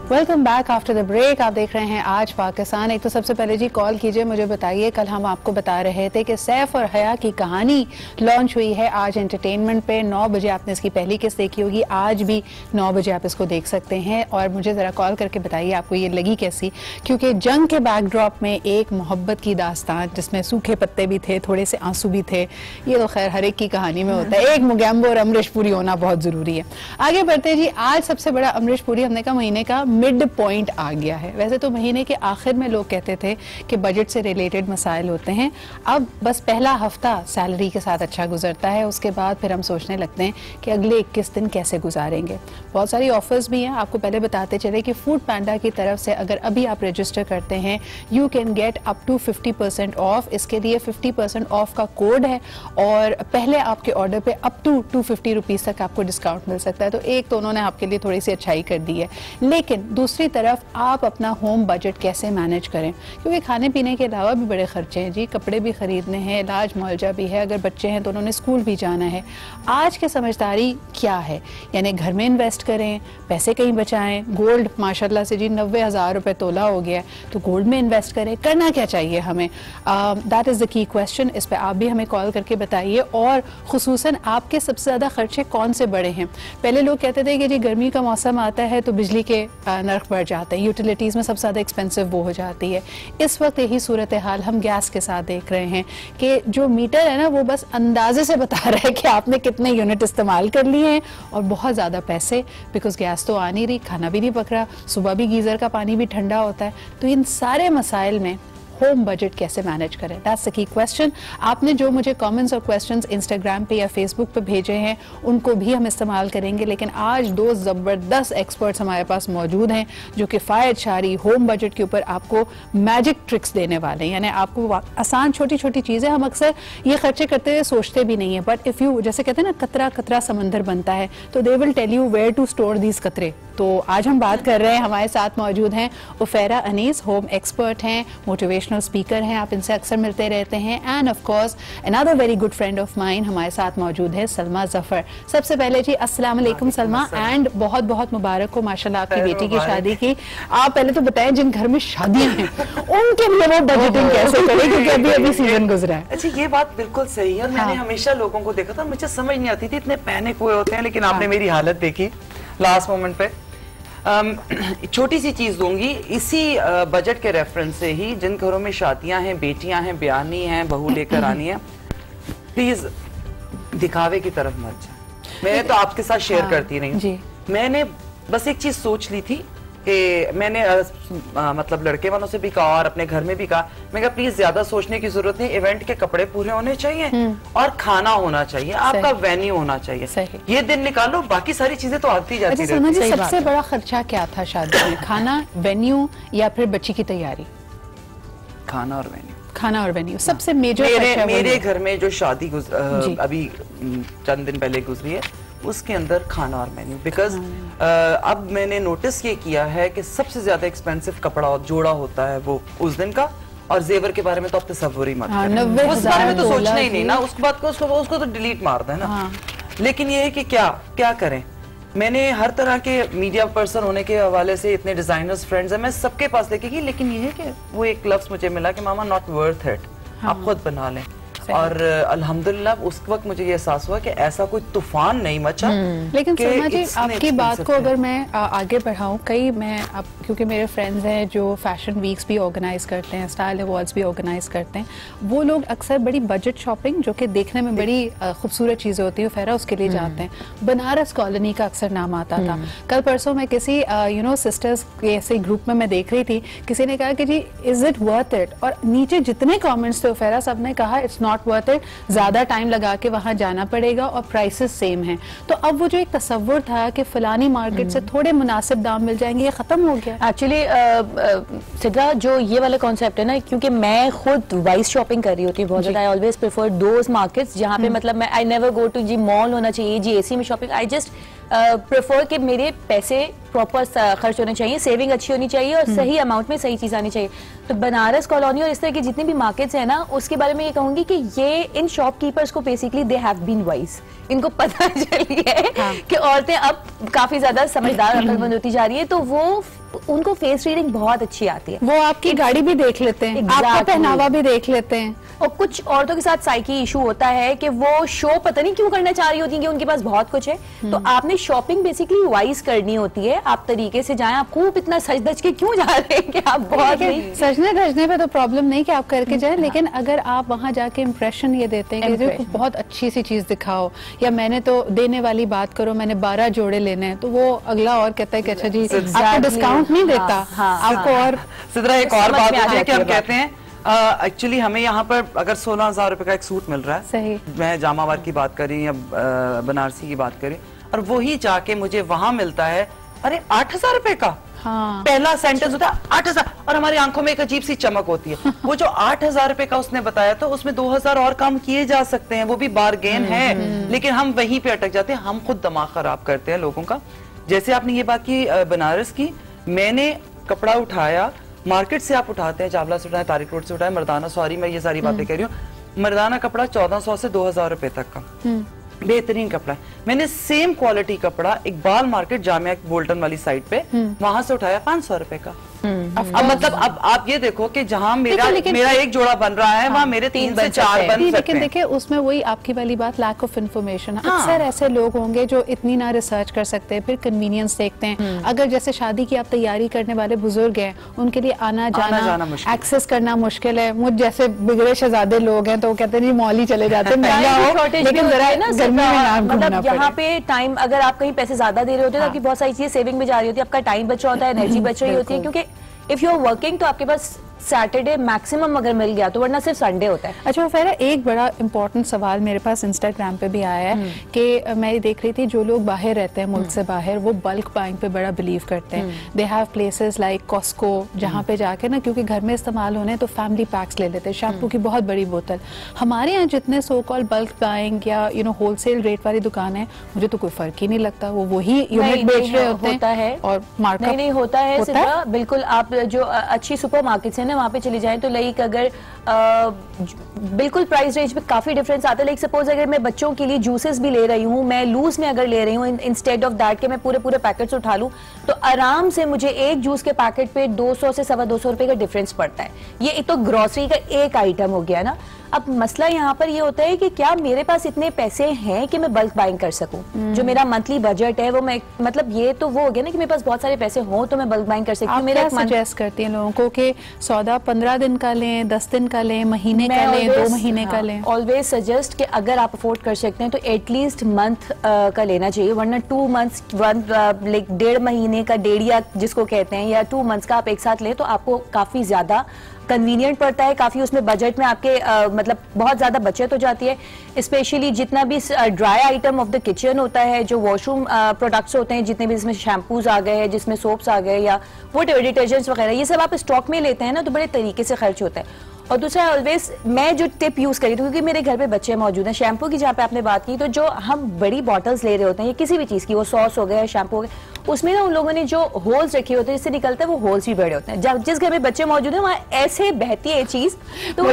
Welcome back after the break. आप देख रहे हैं आज पाकिस्तान। एक तो सबसे पहले जी कॉल कीजिए, मुझे बताइए, कल हम आपको बता रहे थे कि सैफ और हया की कहानी लॉन्च हुई है आज एंटरटेनमेंट पे। 9 बजे आपने इसकी पहली किस्त देखी होगी, आज भी 9 बजे आप इसको देख सकते हैं। और मुझे ज़रा कॉल करके बताइए आपको ये लगी कैसी, क्योंकि जंग के बैकड्रॉप में एक मोहब्बत की दास्तान जिसमें सूखे पत्ते भी थे, थोड़े से आंसू भी थे। ये तो खैर हर एक की कहानी में होता है। एक मुगैम्बो और अमरीश पुरी होना बहुत ज़रूरी है। आगे बढ़ते जी, आज सबसे बड़ा अमरीश पुरी हमने कहा महीने का मिड पॉइंट आ गया है। वैसे तो महीने के आखिर में लोग कहते थे कि बजट से रिलेटेड मसाइल होते हैं, अब बस पहला हफ्ता सैलरी के साथ अच्छा गुजरता है, उसके बाद फिर हम सोचने लगते हैं कि अगले 21 दिन कैसे गुजारेंगे। बहुत सारी ऑफर्स भी हैं, आपको पहले बताते चले कि फूड पैंडा की तरफ से अगर अभी आप रजिस्टर करते हैं you can get up to 50% off. इसके लिए 50% ऑफ का कोड है और पहले आपके ऑर्डर पे अप टू 250 रुपीज़ तक आपको डिस्काउंट मिल सकता है। तो एक तो उन्होंने आपके लिए थोड़ी सी अच्छाई कर दी है, लेकिन दूसरी तरफ आप अपना होम बजट कैसे मैनेज करें, क्योंकि खाने पीने के अलावा भी बड़े खर्चे हैं जी, कपड़े भी खरीदने हैं, इलाज मुआवजा भी है, अगर बच्चे हैं तो उन्होंने स्कूल भी जाना है। आज की समझदारी क्या है, यानी घर में इन्वेस्ट करें, पैसे कहीं बचाएं, गोल्ड माशाल्लाह से जी 90,000 रुपये तोला हो गया है, तो गोल्ड में इन्वेस्ट करें, करना क्या चाहिए हमें, that is the key question. इस पर आप भी हमें कॉल करके बताइए, और खुसूसन आपके सबसे ज़्यादा खर्चे कौन से बड़े हैं। पहले लोग कहते थे कि जी गर्मी का मौसम आता है तो बिजली के नर्ख बढ़ जाते हैं, यूटिलिटीज़ में सबसे ज़्यादा एक्सपेंसिव वो हो जाती है। इस वक्त यही सूरत हाल हम गैस के साथ देख रहे हैं कि जो मीटर है ना वो बस अंदाजे से बता रहा है कि आपने कितने यूनिट इस्तेमाल कर लिए हैं, और बहुत ज़्यादा पैसे, बिकॉज गैस तो आ नहीं रही, खाना भी नहीं पक रहा, सुबह भी गीज़र का पानी भी ठंडा होता है। तो इन सारे मसाइल में होम बजट कैसे मैनेज करें, दैट्स द की क्वेश्चन। आपने जो मुझे कमेंट्स और क्वेश्चंस इंस्टाग्राम पे या फेसबुक पे भेजे हैं उनको भी हम इस्तेमाल करेंगे, लेकिन आज दो ज़बरदस्त एक्सपर्ट्स हमारे पास मौजूद हैं जो कि फायद शारी होम बजट के ऊपर आपको मैजिक ट्रिक्स देने वाले हैं। यानी आपको आसान छोटी छोटी चीज़ें, हम अक्सर ये खर्चे करते हुए सोचते भी नहीं है, बट इफ़ यू, जैसे कहते हैं ना कतरा कतरा समंदर बनता है, तो they will tell you where to store these कतरे। तो आज हम बात कर रहे हैं, हमारे साथ मौजूद हैं उफेरा अनीस, होम एक्सपर्ट हैं, मोटिवेशनल स्पीकर हैं, आप इनसे अक्सर मिलते रहते हैं, end of course another very good friend of mine हमारे साथ मौजूद है सलमा जफर। सबसे पहले जी अस्सलाम वालेकुम सलमा, एंड बहुत बहुत मुबारक हो माशाल्लाह आपकी बेटी की शादी की। आप पहले तो बताएं जिन घर में शादियां हैं उनके लिए वो बजटिंग कैसे करें, क्योंकि अभी अभी सीजन गुजरा है। अच्छा, ये बात बिल्कुल सही है, और मैंने हमेशा लोगों को देखा था, मुझे समझ नहीं आती थी, इतने पैनिक हुए होते हैं, लेकिन आपने मेरी हालत देखी लास्ट मोमेंट पे। छोटी सी चीज दूंगी इसी बजट के रेफरेंस से ही, जिन घरों में शादियां हैं, बेटियां हैं, ब्यानी हैं, बहू लेकर आनी है, प्लीज दिखावे की तरफ मत जाए। मैं तो आपके साथ शेयर करती रही, मैंने बस एक चीज सोच ली थी कि मैंने मतलब लड़के वालों से भी कहा और अपने घर में भी कहा, मैं कहा प्लीज ज्यादा सोचने की जरूरत नहीं, इवेंट के कपड़े पूरे होने चाहिए और खाना होना चाहिए, आपका वेन्यू होना चाहिए, ये दिन निकालो, बाकी सारी चीजें तो आती जाती रहती है। सबसे बड़ा खर्चा क्या था शादी में, खाना, वेन्यू या फिर बच्ची की तैयारी? खाना और वेन्यू। खाना और वेन्यू सबसे मेजर। मेरे घर में जो शादी अभी चंद दिन पहले गुजरी है, उसके अंदर खाना और मेन्यू, बिकॉज अब मैंने नोटिस ये किया है कि सबसे ज्यादा एक्सपेंसिव कपड़ा जोड़ा होता है वो उस दिन का, और जेवर के बारे में तो आप तसव्वुर ही मत करें, उस बारे में तो सोचना ही नहीं ना, उसके बाद उसको तो डिलीट मार दें ना। लेकिन ये है कि क्या करें, मैंने हर तरह के मीडिया पर्सन होने के हवाले से इतने डिजाइनर्स फ्रेंड्स हैं, मैं सबके पास लेके गई, लेकिन ये है कि वो एक लफ्ज मुझे मिला कि मामा नॉट वर्थ इट, आप खुद बना लें। और अल्हम्दुलिल्लाह उस वक्त मुझे ये एहसास हुआ कि ऐसा कोई तूफान नहीं मचा। लेकिन सलमा जी आपकी बात को अगर मैं आगे बढ़ाऊं, क्योंकि मेरे फ्रेंड्स हैं जो फैशन वीक्स भी ऑर्गेनाइज करते हैं, स्टाइल अवार्ड्स भी ऑर्गेनाइज करते हैं, वो लोग अक्सर बड़ी बजट शॉपिंग जो कि देखने में बड़ी खूबसूरत चीज़ें होती है फेरा, उसके लिए जाते हैं। बनारस कॉलोनी का अक्सर नाम आता था। कल परसों मैं किसी सिस्टर्स के ऐसे ग्रुप में मैं देख रही थी, किसी ने कहा कि जी इज इट वर्थ इट, और नीचे जितने कॉमेंट्स थे फेरा सब ने कहा इट्स नॉट वर्थ इट, ज्यादा टाइम लगा के वहां जाना पड़ेगा और प्राइसेस सेम हैं। तो अब वो जो एक तस्वुर था कि फलानी मार्केट से थोड़े मुनासिब दाम मिल जाएंगे, ये खत्म हो गया। एक्चुअली सिद्रा जो ये वाला कॉन्सेप्ट है ना, क्योंकि मैं खुद वाइज शॉपिंग कर रही होती हूँ बहुत ज्यादा, I always prefer those markets जहाँ पे मतलब मैं आई नेवर गो टू जी मॉल होना चाहिए, जी एसी में शॉपिंग, आई जस्ट प्रेफर कि मेरे पैसे प्रॉपर खर्च होने चाहिए, सेविंग अच्छी होनी चाहिए और सही अमाउंट में सही चीज आनी चाहिए। तो बनारस कॉलोनी और इस तरह की जितनी भी मार्केट्स हैं ना, उसके बारे में ये कहूंगी कि ये इन शॉपकीपर्स को basically they have been wise, इनको पता चली है कि औरतें अब काफी ज्यादा समझदार अक्लमंद होती जा रही है, तो वो उनको फेस रीडिंग बहुत अच्छी आती है, वो आपकी गाड़ी भी देख लेते हैं, आपका पहनावा भी देख लेते हैं। और कुछ औरतों के साथ साइकी इशू होता है कि वो शो पता नहीं क्यों करना चाह रही होती है कि उनके पास बहुत कुछ है, तो आपने शॉपिंग बेसिकली वाइज करनी होती है, आप तरीके से जाएं, आप खूब इतना सज धज के क्यों जा रहे हैं कि आप बहुत सजने धजने पे तो प्रॉब्लम नहीं कि आप करके जाए, लेकिन अगर आप वहाँ जाके इम्प्रेशन ये देते हैं कि जो बहुत अच्छी सी चीज दिखाओ, या मैंने तो देने वाली बात करो, मैंने 12 जोड़े लेने हैं, तो वो अगला और कहता है कि अच्छा जी आपको डिस्काउंट नहीं देता, आपको। और सिद्रा एक और बात होती है कि हम कहते हैं एक्चुअली हमें यहाँ पर अगर 16,000 रुपए का एक सूट मिल रहा है, सही, मैं जामावार की बात करी या बनारसी की बात करी, और वही जाके मुझे वहां मिलता है अरे 8,000 रुपए का। हाँ। पहला सेंटेंस होता है 8,000, और हमारी आंखों में एक अजीब सी चमक होती है। वो जो 8,000 रुपए का उसने बताया तो उसमें 2,000 और कम किए जा सकते हैं, वो भी बारगेन है, लेकिन हम वहीं पे अटक जाते हैं, हम खुद दिमाग खराब करते हैं लोगों का। जैसे आपने ये बात की बनारस की, मैंने कपड़ा उठाया मार्केट से, आप उठाते हैं चावला से उठाए, तारिक रोड से उठाए, मर्दाना, सॉरी मैं ये सारी बातें कह रही हूँ, मर्दाना कपड़ा 1400 से 2,000 रुपए तक का बेहतरीन कपड़ा है। मैंने सेम क्वालिटी कपड़ा इकबाल मार्केट जामिया बोल्टन वाली साइड पे वहां से उठाया 500 रुपए का। अब मतलब अब आप ये देखो कि जहां मेरा एक जोड़ा बन रहा है, वहां मेरे 3 से 4 बन सकते हैं। लेकिन देखिए उसमें वही आपकी वाली बात, लैक ऑफ इन्फॉर्मेशन। अक्सर ऐसे लोग होंगे जो इतनी ना रिसर्च कर सकते हैं, फिर कन्वीनियंस देखते हैं। अगर जैसे शादी की आप तैयारी करने वाले बुजुर्ग हैं, उनके लिए आना जाना एक्सेस करना मुश्किल है। मुझ जैसे बिगड़े शहजादे लोग हैं तो वो कहते हैं जी मॉल ही चले जाते हैं, महंगा हो लेकिन मतलब यहाँ पे टाइम, अगर आप कहीं पैसे ज्यादा दे रहे होते हैं तो आपकी बहुत सारी चीजें सेविंग में जा रही होती है, आपका टाइम बच रहा होता है, एनर्जी बच रही होती है, क्योंकि इफ यू आर वर्किंग तो आपके पास सैटरडे मैक्सिमम अगर मिल गया तो, वरना सिर्फ संडे होता है। अच्छा फिर एक बड़ा इंपॉर्टेंट सवाल मेरे पास इंस्टाग्राम पे भी आया है कि मैं देख रही थी जो लोग बाहर रहते हैं, मुल्क से बाहर, वो बल्क बाइंग पे बड़ा बिलीव करते हैं। They have places like Costco, जहाँ पे जाके ना, क्योंकि घर में इस्तेमाल होने तो फैमिली पैक्स ले लेते हैं, शैम्पू की बहुत बड़ी बोतल। हमारे यहाँ जितने सो कॉल बल्क बाइंग या होलसेल रेट वाली दुकान है, मुझे तो कोई फर्क ही नहीं लगता, वो वही यूनिट बेच रहे होते हैं और मार्केट नहीं होता है। बिल्कुल, आप जो अच्छी सुपर मार्केट्स है वहाँ पे चली जाए तो लाइक अगर बिल्कुल प्राइस रेंज में काफी डिफरेंस आता है। लाइक सपोज अगर मैं बच्चों के लिए जूसेस भी ले रही हूँ, मैं लूज में अगर ले रही हूँ, इंस्टेड ऑफ दैट के मैं पूरे पैकेट्स उठा लूँ, तो आराम से मुझे एक जूस के पैकेट पे 200 से 225 रुपए का डिफरेंस पड़ता है। ये एक तो ग्रोसरी का एक आइटम हो गया ना। अब मसला यहाँ पर ये होता है कि क्या मेरे पास इतने पैसे हैं कि मैं बल्क बाइंग कर सकूं, जो मेरा मंथली बजट है वो मैं, मतलब ये तो वो हो गया ना कि मेरे पास बहुत सारे पैसे हों तो मैं बल्क बाइंग कर सकती हूँ। मेरा सजेस्ट करती हैं लोगों को कि सौदा 15 दिन का लें, 10 दिन का लें, महीने का लें, 2 महीने का लें। ऑलवेज सजेस्ट कि अगर आप अफोर्ड कर सकते हैं तो एटलीस्ट मंथ का लेना चाहिए, वरना 2 मंथ्स, लाइक 1.5 महीने का, डेढ़िया जिसको कहते हैं, या 2 मंथ्स का आप एक साथ लें तो आपको काफी ज्यादा कन्वीनियंट पड़ता है, काफी उसमें बजट में आपके मतलब बहुत ज्यादा बचत हो जाती है। स्पेशली जितना भी dry item of the kitchen होता है, जो वॉशरूम प्रोडक्ट्स होते हैं, जितने भी इसमें शैम्पूज आ गए हैं, जिसमें सोप्स आ गए या वो डिटर्जेंट्स वगैरह, ये सब आप स्टॉक में लेते हैं ना तो बड़े तरीके से खर्च होता है। और दूसरा ऑलवेज मैं जो टिप यूज करी थी, क्योंकि मेरे घर पे बच्चे मौजूद हैं, शैम्पू की जहाँ पे आपने बात की, तो जो हम बड़ी बॉटल्स ले रहे होते हैं या किसी भी चीज की, वो सॉस हो गया, शैम्पू हो गया, उसमें ना उन लोगों ने जो होल्स रखे होते हैं जिससे निकलता है, वो होल्स भी बड़े होते हैं। जब जिस घर में बच्चे मौजूद हैं वहाँ ऐसे बहती है चीज, तो वो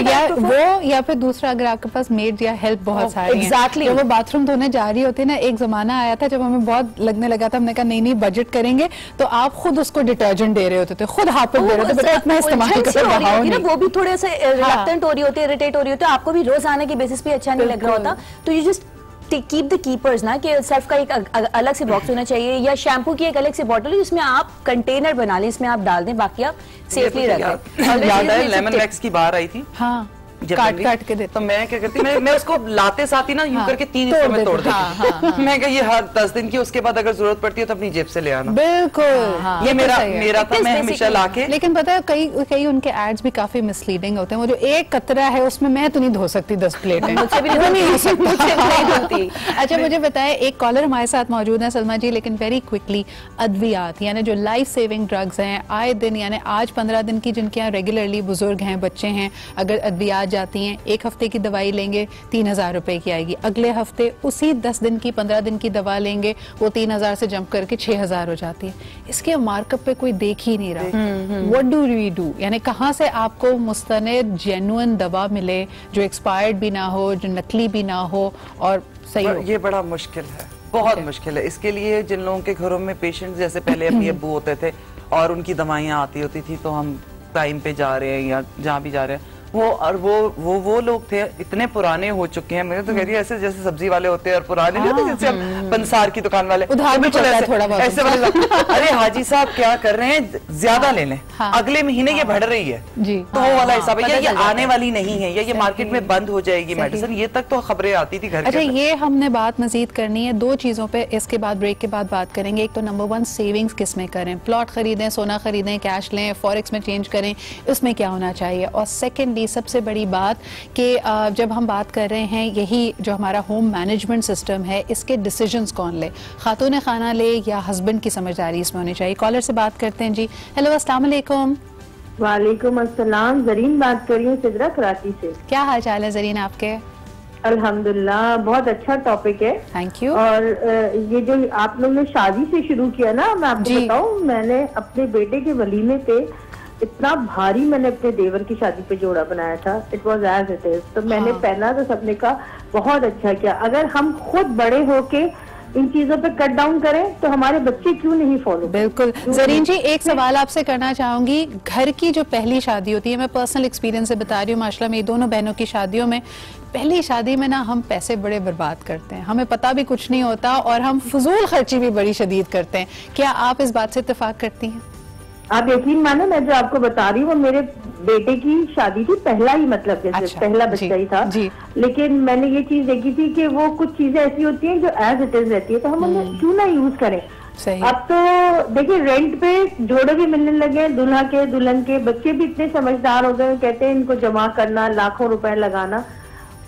या फिर दूसरा अगर आपके पास मेड या हेल्प बहुत सारी एग्जैक्टली वो बाथरूम धोने जा रही होती है ना, एक जमाना आया था जब हमें बहुत लगने लगा था, हमने कहा नहीं बजट करेंगे, तो आप खुद उसको डिटर्जेंट दे रहे होते थे, खुद हाथ पे दे रहे थे, बेटा इतना इस्तेमाल करो, वो भी थोड़े से रिलक्टेंट हो रही होती है, इरिटेट हो रही होती है, आपको भी रोजाना के बेसिस पे अच्छा नहीं लग रहा होता, तो you just keep the keepers ना, कि सर्फ का एक अलग से बॉक्स होना चाहिए, या शैम्पू की एक अलग से बॉटल जिसमें आप कंटेनर बना लें, इसमें आप डाल दें, बाकी आप सेफली रखें। लेमन वैक्स की बार आई थी, हाँ, काट के देते, तो मैं क्या करती, मैं उसको लाते साथ ही ना यूं करके 3 हिस्सों में तोड़ देती। मैं कहा ये हर 10 दिन की, उसके बाद अगर जरूरत पड़ती है तो अपनी जेब से ले आना। बिल्कुल, ये मेरा था, मैं हमेशा लाके। लेकिन पता है कई उनके एड्स भी काफी मिसलीडिंग होते हैं। वो जो एक कतरा है उसमें मैं तो नहीं धो सकती 10 प्लेटें, मुझसे भी नहीं हो सकती। अच्छा मुझे बताएं, एक कॉलर हमारे साथ मौजूद है सलमा जी, लेकिन वेरी क्विकली, अद्वियात यानी जो लाइफ सेविंग ड्रग्स हैं, आए दिन यानी आज 15 दिन की जिनके यहाँ रेगुलरली बुजुर्ग हैं, बच्चे हैं, अगर अद्वियात जाती हैं, 1 हफ्ते की दवाई लेंगे 3000 रुपए की आएगी, अगले हफ्ते उसी 10 दिन की 15 दिन की दवा लेंगे, वो 3000 से जंप करके 6000 हो जाती है। इसके मार्कअप पे कोई देख ही नहीं रहा। व्हाट डू वी डू, यानी कहाँ से आपको मुस्तनद जेन्युइन दवा मिले जो एक्सपायर्ड भी ना हो, जो नकली भी ना हो और सही हो? ये बड़ा मुश्किल है, बहुत मुश्किल है। इसके लिए जिन लोगों के घरों में पेशेंट जैसे पहले अभी अब्बू होते थे और उनकी दवाइयाँ आती होती थी, तो हम टाइम पे जा रहे हैं या जहाँ भी जा रहे हैं, वो लोग थे इतने पुराने हो चुके हैं, मैं तो कह रही है ऐसे जैसे सब्जी वाले होते हैं और पुराने नहीं होते जैसे हम पंसार की दुकान वाले ऐसे वाले। अरे हाजी साहब क्या कर रहे हैं, ज्यादा ले लें, अगले महीने ये बढ़ रही है तो वो वाला हिसाब है, ये आने वाली नहीं है या ये मार्केट में बंद हो जाएगी मेडिसिन, ये तक तो खबरें आती थी घर। अच्छा, ये हमने बात मजीद करनी है दो चीजों पे, इसके बाद ब्रेक के बाद बात करेंगे। एक तो नंबर 1 सेविंग्स किस में करें, प्लॉट खरीदें, सोना खरीदें, कैश लें, फॉरेक्स में चेंज करें, उसमें क्या होना चाहिए। और सेकेंडली सबसे बड़ी बात कि जब हम बात कर रहे हैं यही जो हमारा होम मैनेजमेंट सिस्टम है, इसके डिसीजंस कौन ले, खातून खाना ले या हस्बैंड की समझदारी इसमें होनी चाहिए। कॉलर से बात करते हैं जी। हेलो, अस्सलाम वालेकुम। वालेकुम अस्सलाम, जरीन बात कर रही हूँ सिदरा कराची से। क्या हाल चाल है जरीन आपके? अल्हम्दुलिल्लाह, बहुत अच्छा टॉपिक है, थैंक यू। और ये जो आप लोग ने शादी से शुरू किया ना, मैं आपको बताऊं, मैंने अपने बेटे के वलीमे पे इतना भारी मैंने अपने देवर की शादी पे जोड़ा बनाया था, it was as it is. तो मैंने पहना तो सबने कहा बहुत अच्छा किया। अगर हम खुद बड़े होके इन चीजों पे कट डाउन करें तो हमारे बच्चे क्यों नहीं फॉलो। बिल्कुल जरीन जी, एक सवाल आपसे करना चाहूंगी। घर की जो पहली शादी होती है, मैं पर्सनल एक्सपीरियंस से बता रही हूँ, माशाल्लाह मेरी दोनों बहनों की शादियों में पहली शादी में ना हम पैसे बड़े बर्बाद करते हैं, हमें पता भी कुछ नहीं होता और हम फजूल खर्ची भी बड़ी शदीद करते हैं। क्या आप इस बात से इत्तेफाक करती हैं? आप यकीन मानो, मैं जो आपको बता रही हूँ वो मेरे बेटे की शादी थी, पहला ही मतलब जैसे अच्छा, पहला बच्चा ही था जी। लेकिन मैंने ये चीज देखी थी कि वो कुछ चीजें ऐसी होती हैं जो एज इट इज रहती है, तो हम उन्हें क्यों ना यूज करें। सही। अब तो देखिए रेंट पे जोड़े भी मिलने लगे, दूल्हा के दुल्हन के, बच्चे भी इतने समझदार हो गए, कहते हैं इनको जमा करना, लाखों रुपए लगाना,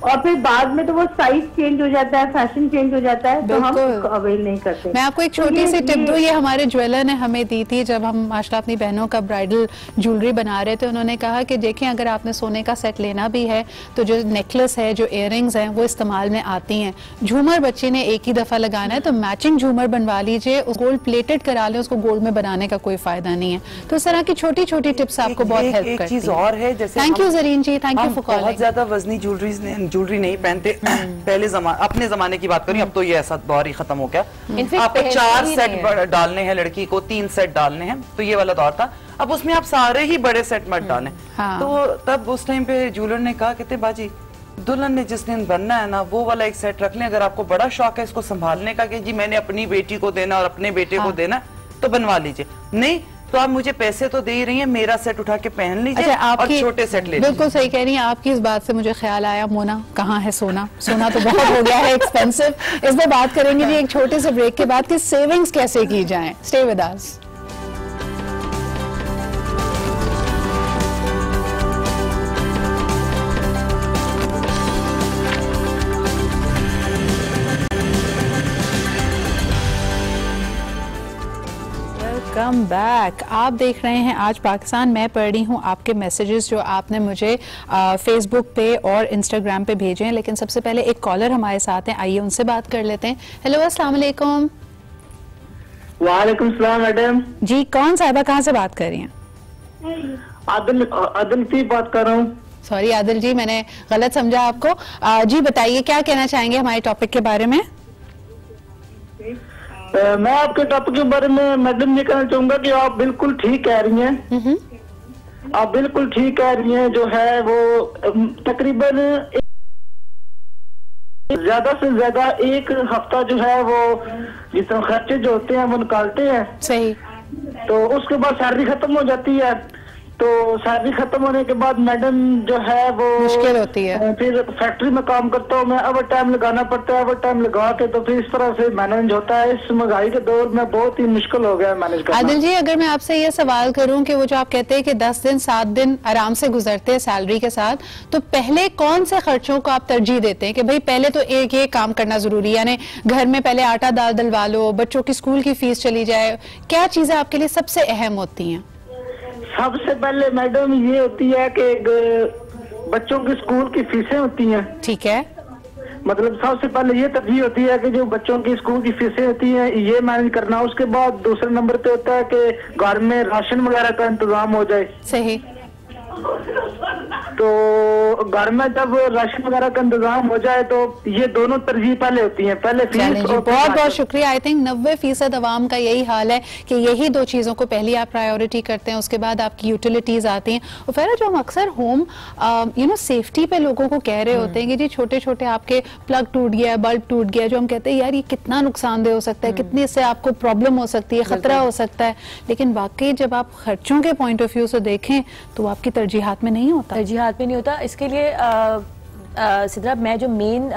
और फिर बाद में तो वो साइज चेंज हो जाता है, फैशन चेंज हो जाता है, तो हम उसको अवेल नहीं करते। मैं आपको एक छोटी सी टिप दूं, ये हमारे ज्वेलर ने हमें दी थी जब हम माशाल्लाह अपनी बहनों का ब्राइडल ज्वेलरी बना रहे थे। उन्होंने कहा कि देखें अगर आपने सोने का सेट लेना भी है तो जो नेकलेस है, जो इयररिंग्स हैं वो इस्तेमाल में आती हैं। झूमर बच्चे ने एक ही दफा लगाना है तो मैचिंग झूमर बनवा लीजिए, गोल्ड प्लेटेड करा लें, उसको गोल्ड में बनाने का कोई फायदा नहीं है। तो इस तरह की छोटी छोटी टिप्स आपको बहुत हेल्प करती है। और है जैसे thank you Zareen ji, thank you for calling. बहुत ज्यादा वजनी ज्वेलरी नहीं पहनते पहले अपने जमाने की बात करें, अब तो ये ऐसा दौर ही खत्म हो गया। आपको 4 सेट डालने हैं, लड़की को 3 सेट डालने हैं, तो ये वाला दौर था। अब उसमें आप सारे ही बड़े सेट मत डालें। तो तब उस टाइम पे ज्वेलर ने कहा, कहते बाजी दुल्हन ने जिस दिन बनना है ना वो वाला एक सेट रख लें, अगर आपको बड़ा शौक है इसको संभालने का कि जी मैंने अपनी बेटी को देना और अपने बेटे को देना, तो बनवा लीजिए, नहीं तो आप मुझे पैसे तो दे ही रही हैं, मेरा सेट उठा के पहन लीजिए। अच्छा, और छोटे सेट ले लीजिए। बिल्कुल सही कह रही हैं। आपकी इस बात से मुझे ख्याल आया, मोना कहाँ है सोना? सोना तो बहुत हो गया है एक्सपेंसिव। इस पर बात करेंगे जी एक छोटे से ब्रेक के बाद कि सेविंग्स कैसे की जाएं। Stay with us. Welcome back. आप देख रहे हैं आज पाकिस्तान। मैं पढ़ रही हूँ आपके मैसेजेस जो आपने मुझे फेसबुक पे और इंस्टाग्राम पे भेजे हैं, लेकिन सबसे पहले एक कॉलर हमारे साथ हैं, आइए उनसे बात कर लेते हैं। हेलो, अस्सलाम वालेकुम। वालेकुम सलाम मैडम जी। कौन साहिबा, कहाँ से बात कर रही हैं? आदिल से बात कर रहा हूँ। सॉरी आदिल जी, मैंने गलत समझा आपको। जी बताइए क्या कहना चाहेंगे हमारे टॉपिक के बारे में? मैं आपके टॉपिक के बारे में मैडम ये कहना चाहूंगा कि आप बिल्कुल ठीक कह रही हैं। आप बिल्कुल ठीक कह रही हैं। जो है वो तकरीबन ज्यादा से ज्यादा एक हफ्ता जो है वो जितना खर्चे जो होते हैं वो निकालते हैं। सही। तो उसके बाद सैलरी खत्म हो जाती है, तो सैलरी खत्म होने के बाद मैडम जो है वो मुश्किल होती है। फिर फैक्ट्री में काम करता हूँ मैं, ओवर टाइम लगाना पड़ता है, ओवर टाइम लगा के तो फिर इस तरह से मैनेज होता है। इस महंगाई के दौर में बहुत ही मुश्किल हो गया मैनेज करना। आदिल जी, अगर मैं आपसे ये सवाल करूं कि वो जो आप कहते हैं कि 10 दिन 7 दिन आराम से गुजरते हैं सैलरी के साथ, तो पहले कौन से खर्चों को आप तरजीह देते हैं कि भाई पहले तो एक ये काम करना जरूरी है, यानी घर में पहले आटा दाल डलवा लो, बच्चों की स्कूल की फीस चली जाए, क्या चीजें आपके लिए सबसे अहम होती हैं? सबसे पहले मैडम ये होती है कि बच्चों की स्कूल की फीसें होती हैं। ठीक है। मतलब सबसे पहले ये तरजीह होती है कि जो बच्चों की स्कूल की फीसें होती हैं ये मैनेज करना। उसके बाद दूसरे नंबर पे होता है कि घर में राशन वगैरह का इंतजाम हो जाए। सही। तो घर में जब राशन वगैरह का इंतजाम हो जाए तो ये दोनों तरजीह पहले होती हैं, पहले फीस। बहुत बहुत शुक्रिया। आई थिंक 90% अवाम का यही हाल है कि यही दो चीज़ों को पहले आप प्रायोरिटी करते हैं, उसके बाद आपकी यूटिलिटीज आती हैं। और फिर जो हम अक्सर होम सेफ्टी पे लोगों को कह रहे होते हैं कि जी छोटे छोटे आपके प्लग टूट गया, बल्ब टूट गया, जो हम कहते हैं यार ये कितना नुकसानदेह हो सकता है, कितनी इससे आपको प्रॉब्लम हो सकती है, खतरा हो सकता है, लेकिन वाकई जब आप खर्चों के पॉइंट ऑफ व्यू से देखें तो आपकी तरजीहात में नहीं होता। तरजीहात में नहीं होता। इसके लिए सिद्रा मैं जो मेन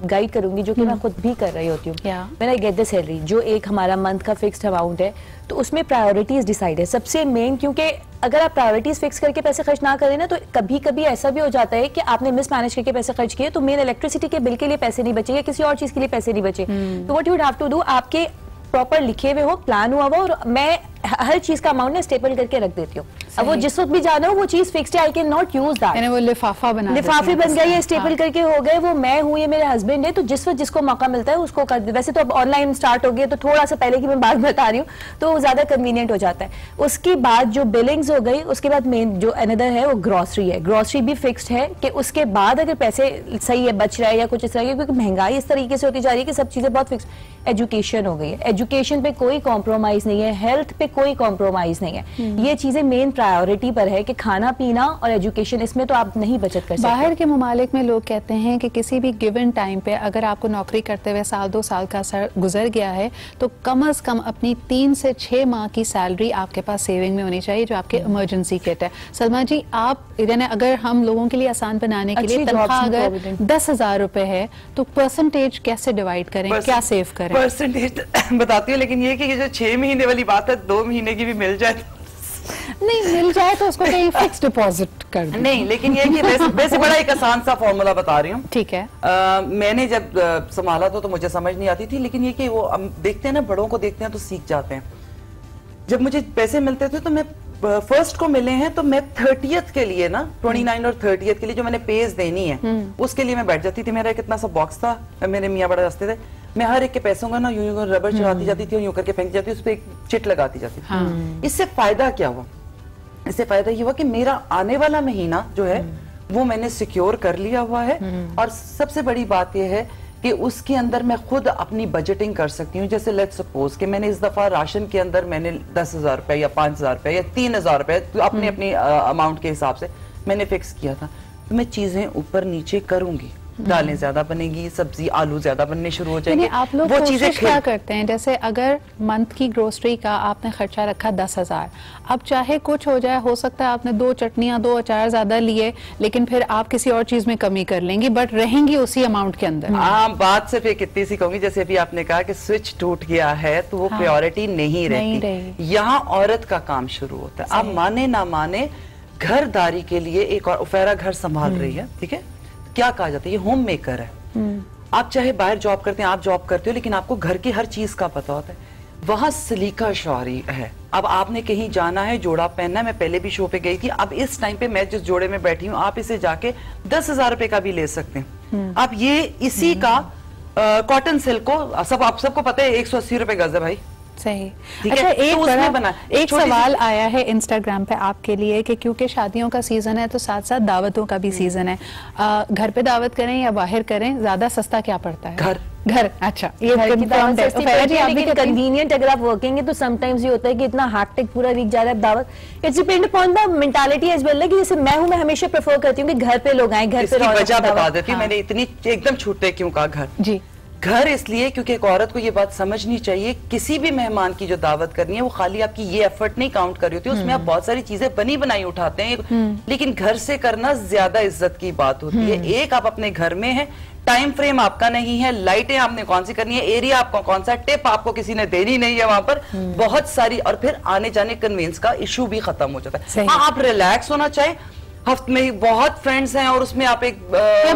गाइड करूंगी, जो कि मैं खुद भी कर रही होती हूँ, when I get the salary, जो एक हमारा मंथ का फिक्स्ड अमाउंट है, तो उसमें प्रायोरिटीज डिसाइड है सबसे मेन। क्योंकि अगर आप प्रायोरिटीज फिक्स करके पैसे खर्च ना करें ना, तो कभी कभी ऐसा भी हो जाता है कि आपने मिसमैनेज करके पैसे खर्च किए, तो मेन इलेक्ट्रिसिटी के बिल के लिए पैसे नहीं बचे या किसी और चीज के लिए पैसे नहीं बचे, तो what you would have to do, आपके प्रॉपर लिखे हुए हो, प्लान हुआ हो, और मैं हर चीज का अमाउंट स्टेपल करके रख देती हूँ। अब वो जिस वक्त भी जाना हो वो चीज फिक्स्ड है, I can not use that. वो लिफाफा लिफाफे बन गया, ये स्टेपल करके हो गए, वो मैं हूँ, ये मेरे हस्बैंड है, तो जिस वक्त जिसको मौका मिलता है उसको कर दे। वैसे तो अब ऑनलाइन स्टार्ट हो गया, तो थोड़ा सा पहले की मैं बात बता रही हूँ, तो ज्यादा कन्वीनियंट हो जाता है। उसके बाद जो बिलिंग्स हो गई, उसके बाद मेन जो अनदर है वो ग्रॉसरी है। ग्रॉसरी भी फिक्स्ड है कि उसके बाद अगर पैसे सही है, बच रहा है या कुछ इस तरह, क्योंकि महंगाई इस तरीके से होती जा रही है कि सब चीजें बहुत फिक्स। एजुकेशन हो गई है, एजुकेशन पे कोई कॉम्प्रोमाइज नहीं है, हेल्थ पे कोई कॉम्प्रोमाइज नहीं है, ये चीजें मेन प्रायोरिटी पर है कि खाना पीना और एजुकेशन, इसमें तो आप नहीं बचत कर सकते। बाहर के मुमालिक में लोग कहते हैं कि किसी भी गिवन टाइम पे अगर आपको नौकरी करते हुए साल 2 साल का गुजर गया है, तो कम से कम अपनी 3 से 6 माह की सैलरी आपके पास सेविंग में होनी चाहिए, जो आपके इमरजेंसी किट है। सलमा जी, आप अगर हम लोगों के लिए आसान बनाने के लिए तनख्वाह अगर 10,000 रुपए है, तो परसेंटेज कैसे डिवाइड करें, क्या सेव करें? परसेंटेज बताती हूँ, लेकिन ये कि ये जो 6 महीने वाली बात है, 2 महीने की भी मिल जाए नहीं मिल जाए तो उसको कहीं फिक्स डिपॉजिट कर दो। नहीं, लेकिन ये कि वैसे बड़ा एक आसान सा फॉर्मूला बता रही हूँ। ठीक है। मैंने जब संभाला तो मुझे समझ नहीं आती थी, लेकिन ये कि वो हम देखते हैं ना, बड़ों को देखते हैं तो सीख जाते हैं। जब मुझे पैसे मिलते थे तो मैं फर्स्ट को मिले हैं, तो मैं 30th के लिए ना 29 और 30th के लिए जो मैंने पेज देनी है, उसके लिए मैं बैठ जाती थी। मेरा एक इतना सा बॉक्स था, मेरे मियाँ बड़ा हंसते थे, मैं हर एक के पैसों का ना यूं रबर चढ़ाती जाती थी और यूं करके फेंक जाती, उस पर एक चिट लगाती जाती थी। इससे फायदा क्या हुआ? इससे फायदा ये हुआ कि मेरा आने वाला महीना जो है वो मैंने सिक्योर कर लिया हुआ है, और सबसे बड़ी बात यह है कि उसके अंदर मैं खुद अपनी बजटिंग कर सकती हूँ। जैसे लेट्स सपोज कि मैंने इस दफा राशन के अंदर मैंने 10,000 रुपए या 5,000 रुपए या 3,000 रुपए अपनी अपनी अमाउंट के हिसाब से मैंने फिक्स किया था, तो मैं चीजें ऊपर नीचे करूंगी। दालें ज्यादा बनेगी, सब्जी आलू ज्यादा बनने शुरू हो जाएंगे। आप लोग वो चीजें क्या करते हैं? जैसे अगर मंथ की ग्रोसरी का आपने खर्चा रखा 10,000, अब चाहे कुछ हो जाए, हो सकता है आपने 2 चटनियां 2 अचार ज्यादा लिए, लेकिन फिर आप किसी और चीज में कमी कर लेंगी, बट रहेंगी उसी अमाउंट के अंदर। बात सिर्फ एक इतनी सी कहूंगी, जैसे अभी आपने कहा कि स्विच टूट गया है, तो वो प्रायोरिटी नहीं रहती। यहाँ औरत का काम शुरू होता है। आप माने ना माने, घरदारी के लिए एक और उफेरा घर संभाल रही है, ठीक है, क्या कहा जाता है, ये होम मेकर है। आप चाहे बाहर जॉब करते हैं, आप जॉब करते हो, लेकिन आपको घर की हर चीज का पता होता है। वहां सलीका शौरी है। अब आपने कहीं जाना है, जोड़ा पहनना है, मैं पहले भी शो पे गई थी, अब इस टाइम पे मैं जिस जोड़े में बैठी हूँ, आप इसे जाके 10,000 रुपए का भी ले सकते हैं। आप ये इसी का कॉटन सिल्क को सब आप सबको पता है 180 रुपए गज है भाई। सही। अच्छा, एक सवाल आया है इंस्टाग्राम पे आपके लिए कि क्योंकि शादियों का सीजन है तो साथ साथ दावतों का भी सीजन है, घर पे दावत करें या बाहर करें, ज्यादा सस्ता क्या पड़ता है? घर। अच्छा, ये कन्वीनियंट। अगर आप वर्किंग है तो समटाइम्स ये होता है कि इतना हैक्टिक पूरा वीक जा रहा है दावत। It's depend upon the mentality as well. कि जैसे मैं हूं, मैं हमेशा प्रेफर करती हूँ कि घर पे लोग आए, घर पे वजह बता देती हूँ। मैंने इतनी एकदम छूटते क्यों कहा घर जी? घर इसलिए क्योंकि एक औरत को ये बात समझनी चाहिए, किसी भी मेहमान की जो दावत करनी है, वो खाली आपकी ये एफर्ट नहीं काउंट कर रही होती है, उसमें आप बहुत सारी चीजें बनी बनाई उठाते हैं, लेकिन घर से करना ज्यादा इज्जत की बात होती है। एक, आप अपने घर में हैं, टाइम फ्रेम आपका नहीं है, लाइटें आपने कौन सी करनी है, एरिया आपका कौन सा, टिप आपको किसी ने देनी नहीं है वहां पर, बहुत सारी, और फिर आने जाने कन्वीनियंस का इशू भी खत्म हो जाता है। हाँ, आप रिलैक्स होना चाहिए, हफ्ते में बहुत फ्रेंड्स हैं और उसमें आप एक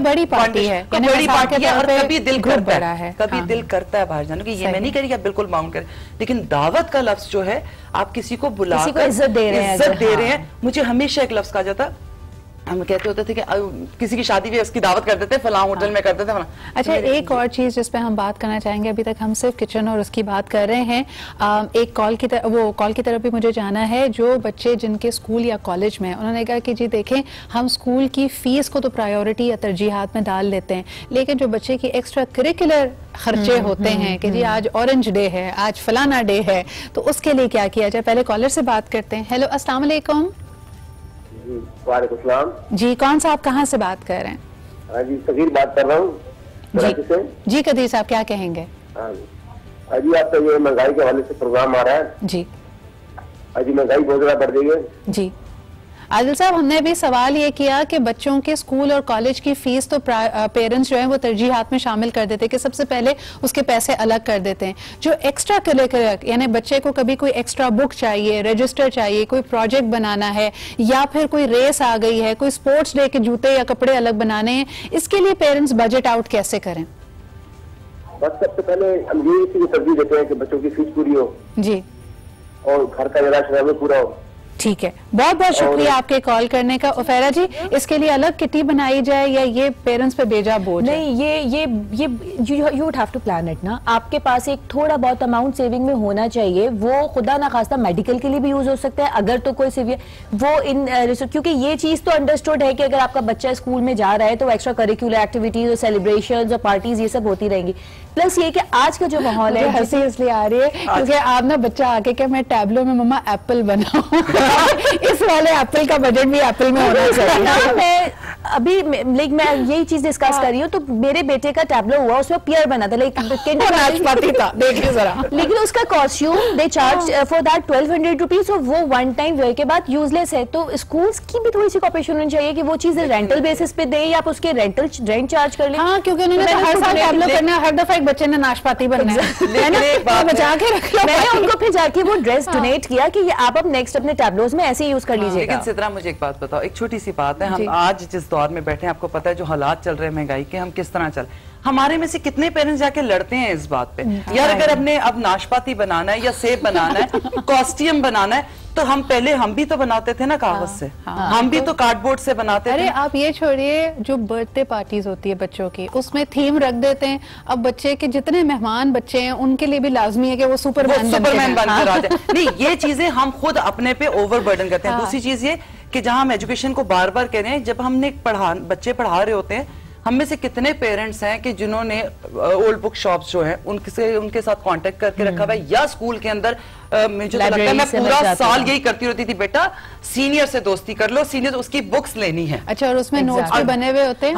बड़ी पार्टी है, बड़ी पार्टी है, और कभी दिल करता है, कभी दिल करता है बाहर जाने की। ये मैं नहीं कह रही आप बिल्कुल बाउंड करें, लेकिन दावत का लफ्ज जो है, आप किसी को बुलाकर इज्जत दे रहे हैं। मुझे हमेशा एक लफ्ज कहा जाता, हम कहते होते थे कि किसी की शादी भी उसकी दावत कर देते, फलां होटल में कर देते फलां। अच्छा, एक और चीज जिस पे हम बात करना चाहेंगे, अभी तक हम सिर्फ किचन और उसकी बात कर रहे हैं, एक कॉल की तरफ भी मुझे जाना है। जो बच्चे जिनके स्कूल या कॉलेज में, उन्होंने कहा कि जी देखें, हम स्कूल की फीस को तो प्रायोरिटी या तरजीहात में डाल लेते हैं, लेकिन जो बच्चे की एक्स्ट्रा करिकुलर खर्चे होते हैं कि जी आज ऑरेंज डे है, आज फलाना डे है, तो उसके लिए क्या किया जाए। पहले कॉलर से बात करते हैं। हेलो, अस्सलाम वालेकुम। वालेकुम सलाम जी, कौन सा, आप कहाँ से बात कर रहे हैं? हाँ जी, कदीर बात कर रहा हूँ जी कदीर साहब, क्या कहेंगे? हाँ जी, आपका ये महंगाई के हवाले से प्रोग्राम आ रहा है जी। हाँ जी, महंगाई बहुत ज्यादा बढ़ गई है जी। आदिल साहब, हमने भी सवाल ये किया कि बच्चों के स्कूल और कॉलेज की फीस तो पेरेंट्स जो है वो तरजीहात में शामिल कर देते हैं कि सबसे पहले उसके पैसे अलग कर देते हैं। जो एक्स्ट्रा करिकुलर, यानी बच्चे को कभी कोई एक्स्ट्रा बुक चाहिए, रजिस्टर चाहिए, कोई प्रोजेक्ट बनाना है, या फिर कोई रेस आ गई है, कोई स्पोर्ट्स डे के जूते या कपड़े अलग बनाने हैं, इसके लिए पेरेंट्स बजट आउट कैसे करें? बस सबसे पहले हम ये तरजीह देते हैं कि बच्चों की फीस पूरी हो जी, और घर का राशन पूरा हो। ठीक है, बहुत बहुत शुक्रिया आपके कॉल करने का। उफेरा जी, इसके लिए अलग किटी बनाई जाए या ये पेरेंट्स पे बेजा बोझ? नहीं, ये you would have to plan it ना। आपके पास एक थोड़ा बहुत अमाउंट सेविंग में होना चाहिए, वो खुदा ना खास्ता मेडिकल के लिए भी यूज हो सकता है अगर तो कोई सिवियर वो इन क्योंकि ये चीज तो अंडरस्टूड है कि अगर आपका बच्चा स्कूल में जा रहा है तो एक्स्ट्रा करिकुलर एक्टिविटीज और सेलिब्रेशन और पार्टीज ये सब होती रहेंगी। प्लस ये कि आज का जो माहौल है, हंसी इसलिए आ रही है क्योंकि आप ना बच्चा आके क्या मैं टैबलो में मम्मा एप्पल बनाऊं इस वाले एप्पल का बजट भी एप्पल में होना चाहिए। मैं अभी मैं यही चीज डिस्कस कर रही हूँ। तो मेरे बेटे का टैबलो हुआ, उसमें पियर बना था, नाशपाती था, देखिए जरा, लेकिन उसका costume they charge for that 1200 rupees, और वो वन टाइम वेयर के बाद यूजलेस है। तो स्कूल्स की भी थोड़ी सी कॉपरेशन होनी चाहिए कि वो चीजें रेंटल बेसिस पे दे या आप उसके रेंट चार्ज कर ले। हाँ, क्योंकि उन्होंने हर साल टैबलो करना है, हर दफा एक बच्चे ने नाशपाती बनना है, बचा के रख लो। मैंने उनको फिर जाके वो ड्रेस डोनेट किया कि आप अब नेक्स्ट अपने टैबलोज में ऐसे यूज कर लीजिएगा। लेकिन सिद्रा, मुझे एक बात बताओ, एक छोटी सी बात है, हम आज जिस दौर में बैठे हैं, आपको पता है जो हालात चल रहे हैं महंगाई के, हम किस तरह चल, हमारे में से कितने पेरेंट्स जाके लड़ते हैं इस बात पे, यार अगर हमने अब नाशपाती बनाना है या सेब बनाना है, कॉस्ट्यूम बनाना है, तो हम भी तो बनाते थे ना कागज से, हम भी तो कार्डबोर्ड से बनाते थे। अरे आप ये छोड़िए, जो बर्थडे पार्टीज होती है बच्चों की, उसमें थीम रख देते हैं। अब बच्चे के जितने मेहमान बच्चे हैं उनके लिए भी लाजमी है कि वो सुपरमैन बनकर आ जाए। नहीं, ये चीजें हम खुद अपने पे ओवरबर्डन करते हैं। दूसरी चीज ये कि जहां हम एजुकेशन को बार बार कह रहे हैं, जब हमने बच्चे पढ़ा रहे होते हैं, हम में से कितने पेरेंट्स हैं कि जिन्होंने ओल्ड बुक शॉप्स जो हैं उनके साथ कांटेक्ट करके रखा हुआ है, या स्कूल के अंदर मुझे तो लगता है मैं पूरा साल यही करती रहती थी, बेटा सीनियर से दोस्ती कर लो, सीनियर उसकी बुक्स लेनी है। अच्छा, और उसमें नोट्स भी बने हुए होते हैं।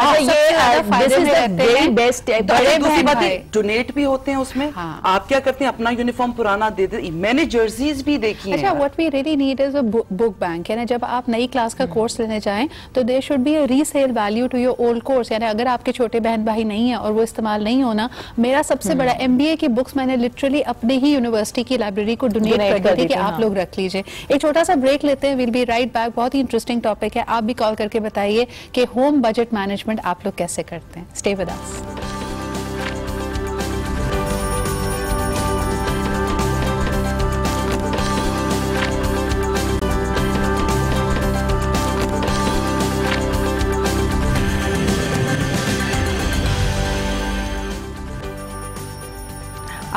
दूसरी बात डोनेट भी होते हैं उसमें। आप क्या करते हैं, अपना यूनिफॉर्म पुराना दे दे, मैंने जर्सीज भी देखी हैं। अच्छा, what we really need is a book bank, यानी जब आप नई क्लास का कोर्स लेने जाएं तो there should be a resale value to your old course. यानी अगर आपके छोटे बहन भाई नहीं है और वो इस्तेमाल नहीं होना, मेरा सबसे बड़ा MBA की बुक्स मैंने लिटरली अपने ही यूनिवर्सिटी की लाइब्रेरी को डोनेट कर दी कि आप लोग रख लीजिए। एक छोटा सा ब्रेक लेते हैं, विल बी राइट बैक। बहुत ही इंटरेस्टिंग टॉपिक है, आप भी कॉल करके बताइए कि होम बजट मैनेजमेंट आप लोग कैसे करते हैं। स्टे विद अस।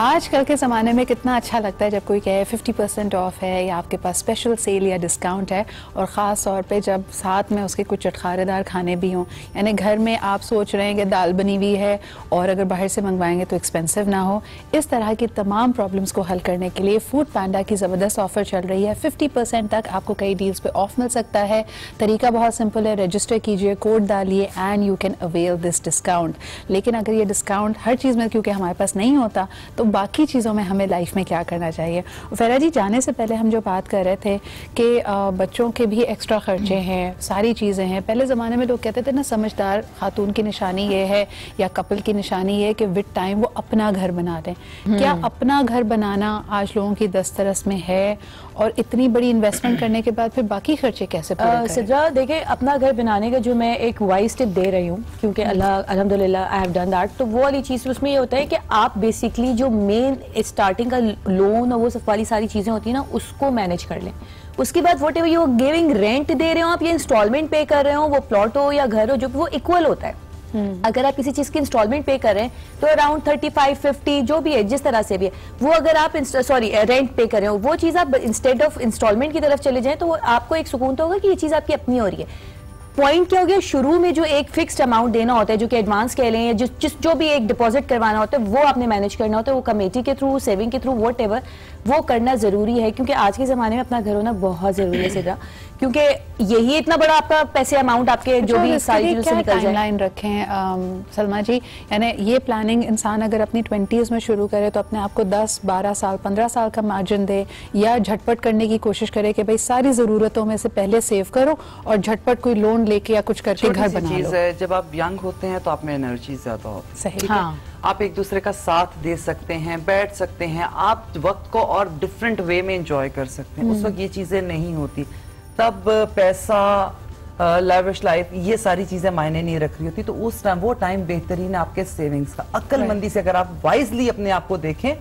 आजकल के ज़माने में कितना अच्छा लगता है जब कोई कहे 50% ऑफ है या आपके पास स्पेशल सेल या डिस्काउंट है, और ख़ास तौर पे जब साथ में उसके कुछ चटखारेदार खाने भी हों। यानी घर में आप सोच रहे हैं कि दाल बनी हुई है और अगर बाहर से मंगवाएंगे तो एक्सपेंसिव ना हो। इस तरह की तमाम प्रॉब्लम्स को हल करने के लिए फूड पैंडा की ज़बरदस्त ऑफर चल रही है। 50% तक आपको कई डील्स पे ऑफ मिल सकता है। तरीका बहुत सिंपल है, रजिस्टर कीजिए, कोड डालिए and you can avail this discount. लेकिन अगर ये डिस्काउंट हर चीज़ में क्योंकि हमारे पास नहीं होता, तो बाकी चीज़ों में हमें लाइफ में क्या करना चाहिए। फेरा जी, जाने से पहले हम जो बात कर रहे थे कि बच्चों के भी एक्स्ट्रा खर्चे हैं, सारी चीज़ें हैं। पहले ज़माने में लोग कहते थे ना, समझदार खातून की निशानी ये है या कपल की निशानी ये है कि विद टाइम वो अपना घर बना दें। क्या अपना घर बनाना आज लोगों की दस्तरस में है, और इतनी बड़ी इन्वेस्टमेंट करने के बाद फिर बाकी खर्चे कैसे पूरे करें? सिद्रा, देखिए, अपना घर बनाने का जो मैं एक वाइज टिप दे रही हूँ, क्योंकि अल्हम्दुलिल्लाह आई हैव डन दैट, तो वो वाली चीज़ उसमें ये होता है कि आप बेसिकली जो मेन स्टार्टिंग का लोन और वो सब वाली सारी चीजें होती है ना, उसको मैनेज कर लें। उसके बाद whatever you giving, rent दे रहे हो आप या इंस्टॉलमेंट पे कर रहे हो, वो प्लॉट हो या घर हो, जो वो इक्वल होता है। अगर आप किसी चीज की इंस्टॉलमेंट पे कर रहे हैं तो अराउंड 35-50 जो भी है, जिस तरह से भी है, वो अगर आप रेंट पे कर रहे हो, वो चीज आप इंस्टेड ऑफ इंस्टॉलमेंट की तरफ चले जाएं तो आपको एक सुकून तो होगा कि ये चीज आपकी अपनी हो रही है। पॉइंट क्या हो गया, शुरू में जो एक फिक्स्ड अमाउंट देना होता है, जो कि एडवांस कह लें, या जो भी एक डिपॉजिट करवाना होता है, वो आपने मैनेज करना होता है, वो कमेटी के थ्रू, सेविंग के थ्रू, व्हाटएवर, वो करना जरूरी है। क्योंकि आज के जमाने में अपना घर होना बहुत जरूरी है सिद्रा, क्योंकि यही इतना बड़ा आपका पैसे अमाउंट आपके जो भी सारी चीजों से निकल जाए। टाइमलाइन रखें सलमा जी, यानी ये प्लानिंग इंसान अगर अपनी 20s में शुरू करे तो अपने आप को 10, 12 साल, 15 साल का मार्जिन दे, या झटपट करने की कोशिश करे कि भाई सारी जरूरतों में से पहले सेव करो और झटपट कोई लोन लेके या कुछ करके घर बना लो। है, जब आप यंग होते हैं तो आप में एनर्जी ज्यादा होती है। सही, हाँ। आप एक दूसरे का साथ दे सकते हैं, बैठ सकते हैं, आप वक्त को और डिफरेंट वे में एंजॉय कर सकते हैं। उस वक्त ये चीजें नहीं होती, तब पैसा, लैविश लाइफ, ये सारी चीजें मायने नहीं रख रही होती। तो उस टाइम, वो टाइम बेहतरीन है आपके सेविंग्स का। अक्लमंदी से अगर आप वाइजली अपने आप को देखें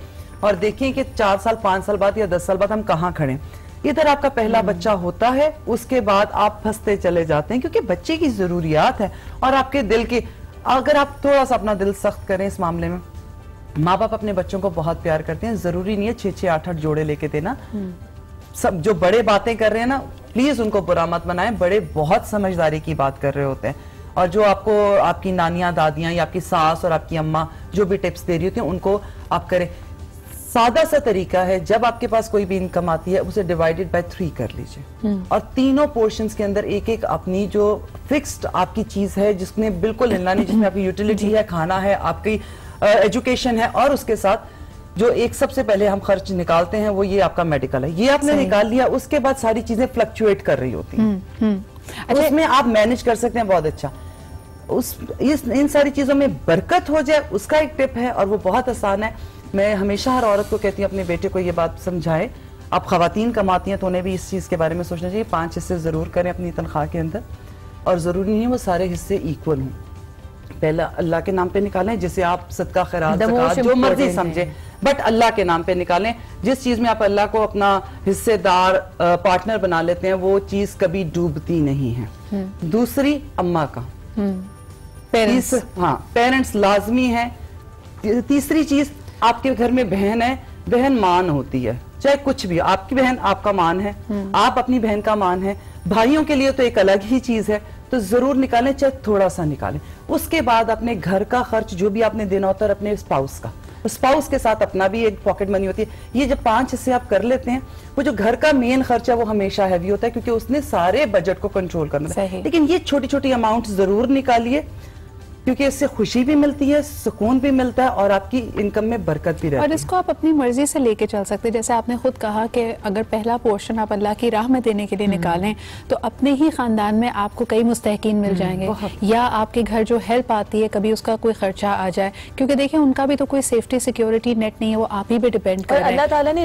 और देखें कि 4 साल, 5 साल बाद या 10 साल बाद हम कहाँ खड़े। इधर आपका पहला बच्चा होता है, उसके बाद आप फंसते चले जाते हैं, क्योंकि बच्चे की जरूरियात है और आपके दिल की, अगर आप थोड़ा सा अपना दिल सख्त करें इस मामले में, माँ बाप अपने बच्चों को बहुत प्यार करते हैं, जरूरी नहीं है 6-6, 8-8 जोड़े लेके देना। सब जो बड़े बातें कर रहे हैं ना, प्लीज उनको बुरा मत बनाएं, बड़े बहुत समझदारी की बात कर रहे होते हैं। और जो आपको आपकी नानियां, दादियां या आपकी सास और आपकी अम्मा जो भी टिप्स दे रही होती हैं, उनको आप करें। सादा सा तरीका है, जब आपके पास कोई भी इनकम आती है उसे डिवाइडेड बाय 3 कर लीजिए, और तीनों पोर्शंस के अंदर एक एक अपनी जो फिक्स्ड आपकी चीज है, जिसमें बिल्कुल हिलना नहीं, जिसमें आपकी यूटिलिटी है, खाना है, आपकी एजुकेशन है, और उसके साथ जो एक सबसे पहले हम खर्च निकालते हैं वो ये आपका मेडिकल है, ये आपने निकाल लिया। उसके बाद सारी चीजें फ्लक्चुएट कर रही होती हैं, अच्छा, उसमें आप मैनेज कर सकते हैं बहुत अच्छा। इन सारी चीजों में बरकत हो जाए, उसका एक टिप है और वो बहुत आसान है। मैं हमेशा हर औरत को कहती हूँ अपने बेटे को ये बात समझाए, आप खवातीन कमाती हैं तो उन्हें भी इस चीज के बारे में सोचना चाहिए। 5 हिस्से जरूर करें अपनी तनख्वाह के अंदर, और जरूरी नहीं है वो सारे हिस्से इक्वल हों। पहला अल्लाह के नाम पे निकालें, जिसे आप सदका खैरात ज़कात जो मर्जी समझे, बट अल्लाह के नाम पे निकालें। जिस चीज में आप अल्लाह को अपना हिस्सेदार, पार्टनर बना लेते हैं, वो चीज कभी डूबती नहीं है। दूसरी, अम्मा का, पेरेंट्स लाजमी है। तीसरी चीज, आपके घर में बहन है, बहन मान होती है, चाहे कुछ भी, आपकी बहन आपका मान है, आप अपनी बहन का मान है। भाइयों के लिए तो एक अलग ही चीज है, तो जरूर निकालें, चाहे थोड़ा सा निकालें। उसके बाद अपने घर का खर्च जो भी आपने देना होता है, अपने स्पाउस का, स्पाउस के साथ अपना भी एक पॉकेट मनी होती है। ये जब 5 हिस्से आप कर लेते हैं, वो जो घर का मेन खर्चा वो हमेशा हैवी होता है, क्योंकि उसने सारे बजट को कंट्रोल करना है। लेकिन ये छोटी छोटी अमाउंट जरूर निकालिए, क्योंकि इससे खुशी भी मिलती है, सुकून भी मिलता है, और आपकी इनकम में बरकत भी रहती है। और इसको आप अपनी मर्जी से लेके चल सकते हैं। जैसे आपने खुद कहा कि अगर पहला पोर्शन आप अल्लाह की राह में देने के लिए निकालें, तो अपने ही खानदान में आपको कई मुस्तहकीन मिल जाएंगे, या आपके घर जो हेल्प आती है कभी उसका कोई खर्चा आ जाए, क्योंकि देखिए उनका भी तो कोई सेफ्टी सिक्योरिटी नेट नहीं है, वो आप ही पे डिपेंड कर रहे हैं।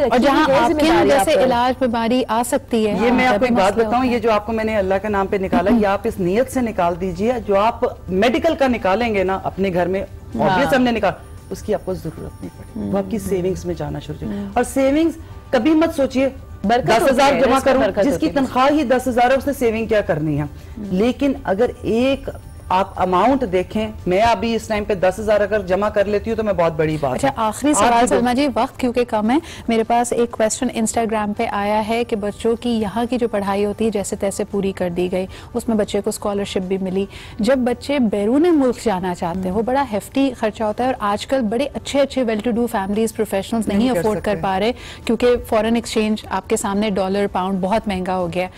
और जहाँ आपके जैसे इलाज बीमारी आ सकती है, ये मैं आपको एक बात बताऊं, ये जो आपको मैंने अल्लाह के नाम पे निकाला, ये आप इस नियत से निकाल दीजिए, जो आप मेडिकल का निकालेंगे ना अपने घर में, ऑब्वियस हमने निकाल, उसकी आपको जरूरत नहीं पड़ेगी, वो आपकी सेविंग्स में जाना शुरू हो। और सेविंग्स कभी मत सोचिए 10,000 जमा करूं, जिसकी तनख्वाह ही 10,000 है, उसने सेविंग क्या करनी है। लेकिन अगर एक आप अमाउंट देखें, मैं अभी इस टाइम पे 10,000 अगर जमा कर लेती हूँ तो मैं बहुत बड़ी बात। अच्छा, आखिरी सवाल सलमा जी, वक्त क्योंकि कम है, मेरे पास एक क्वेश्चन इंस्टाग्राम पे आया है कि बच्चों की यहाँ की जो पढ़ाई होती है जैसे तैसे पूरी कर दी गई, उसमें बच्चे को स्कॉलरशिप भी मिली। जब बच्चे बैरून मुल्क जाना चाहते हैं, वो बड़ा हेफ्टी खर्चा होता है, और आजकल बड़े अच्छे अच्छे well to do families, professionals नहीं अफोर्ड कर पा रहे, क्योंकि फॉरेन एक्सचेंज आपके सामने डॉलर पाउंड बहुत महंगा हो गया।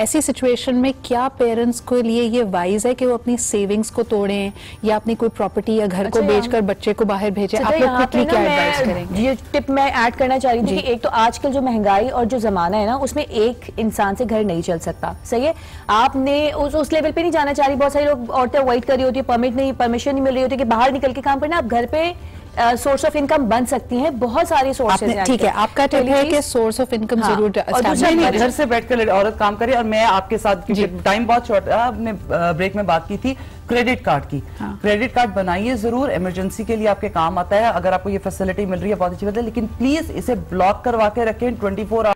ऐसी सिचुएशन में क्या पेरेंट्स के लिए ये वाइज है कि वो अपनी सेविंग्स को तोड़ें, या अपनी कोई प्रॉपर्टी या घर को बेचकर बच्चे को बाहर भेजें? आप लोग क्विकली क्या एडवाइस करेंगे? ये टिप मैं ऐड करना चाह रही थी कि एक तो आजकल जो महंगाई और जो जमाना है ना, उसमें एक इंसान से घर नहीं चल सकता, सही है। आपने उस लेवल पे नहीं जाना चाह रही, बहुत सारे लोग औरतें अवॉइड कर रही होती है, परमिशन नहीं मिल रही होती कि बाहर निकल के काम करना, आप घर पे सोर्स ऑफ इनकम बन सकती हैं, बहुत सारी सोर्सेज हैं। ठीक है, आपका टिप है कि सोर्स ऑफ इनकम जरूर घर से बैठकर औरत काम करे। और मैं आपके साथ, टाइम बहुत शॉर्ट है, आपने ब्रेक में बात की थी क्रेडिट कार्ड की। क्रेडिट कार्ड बनाइए जरूर, इमरजेंसी के लिए आपके काम आता है। अगर आपको ये फैसिलिटी मिल रही है बहुत अच्छी बात है, लेकिन प्लीज इसे ब्लॉक करवा के रखें 24 आवर्स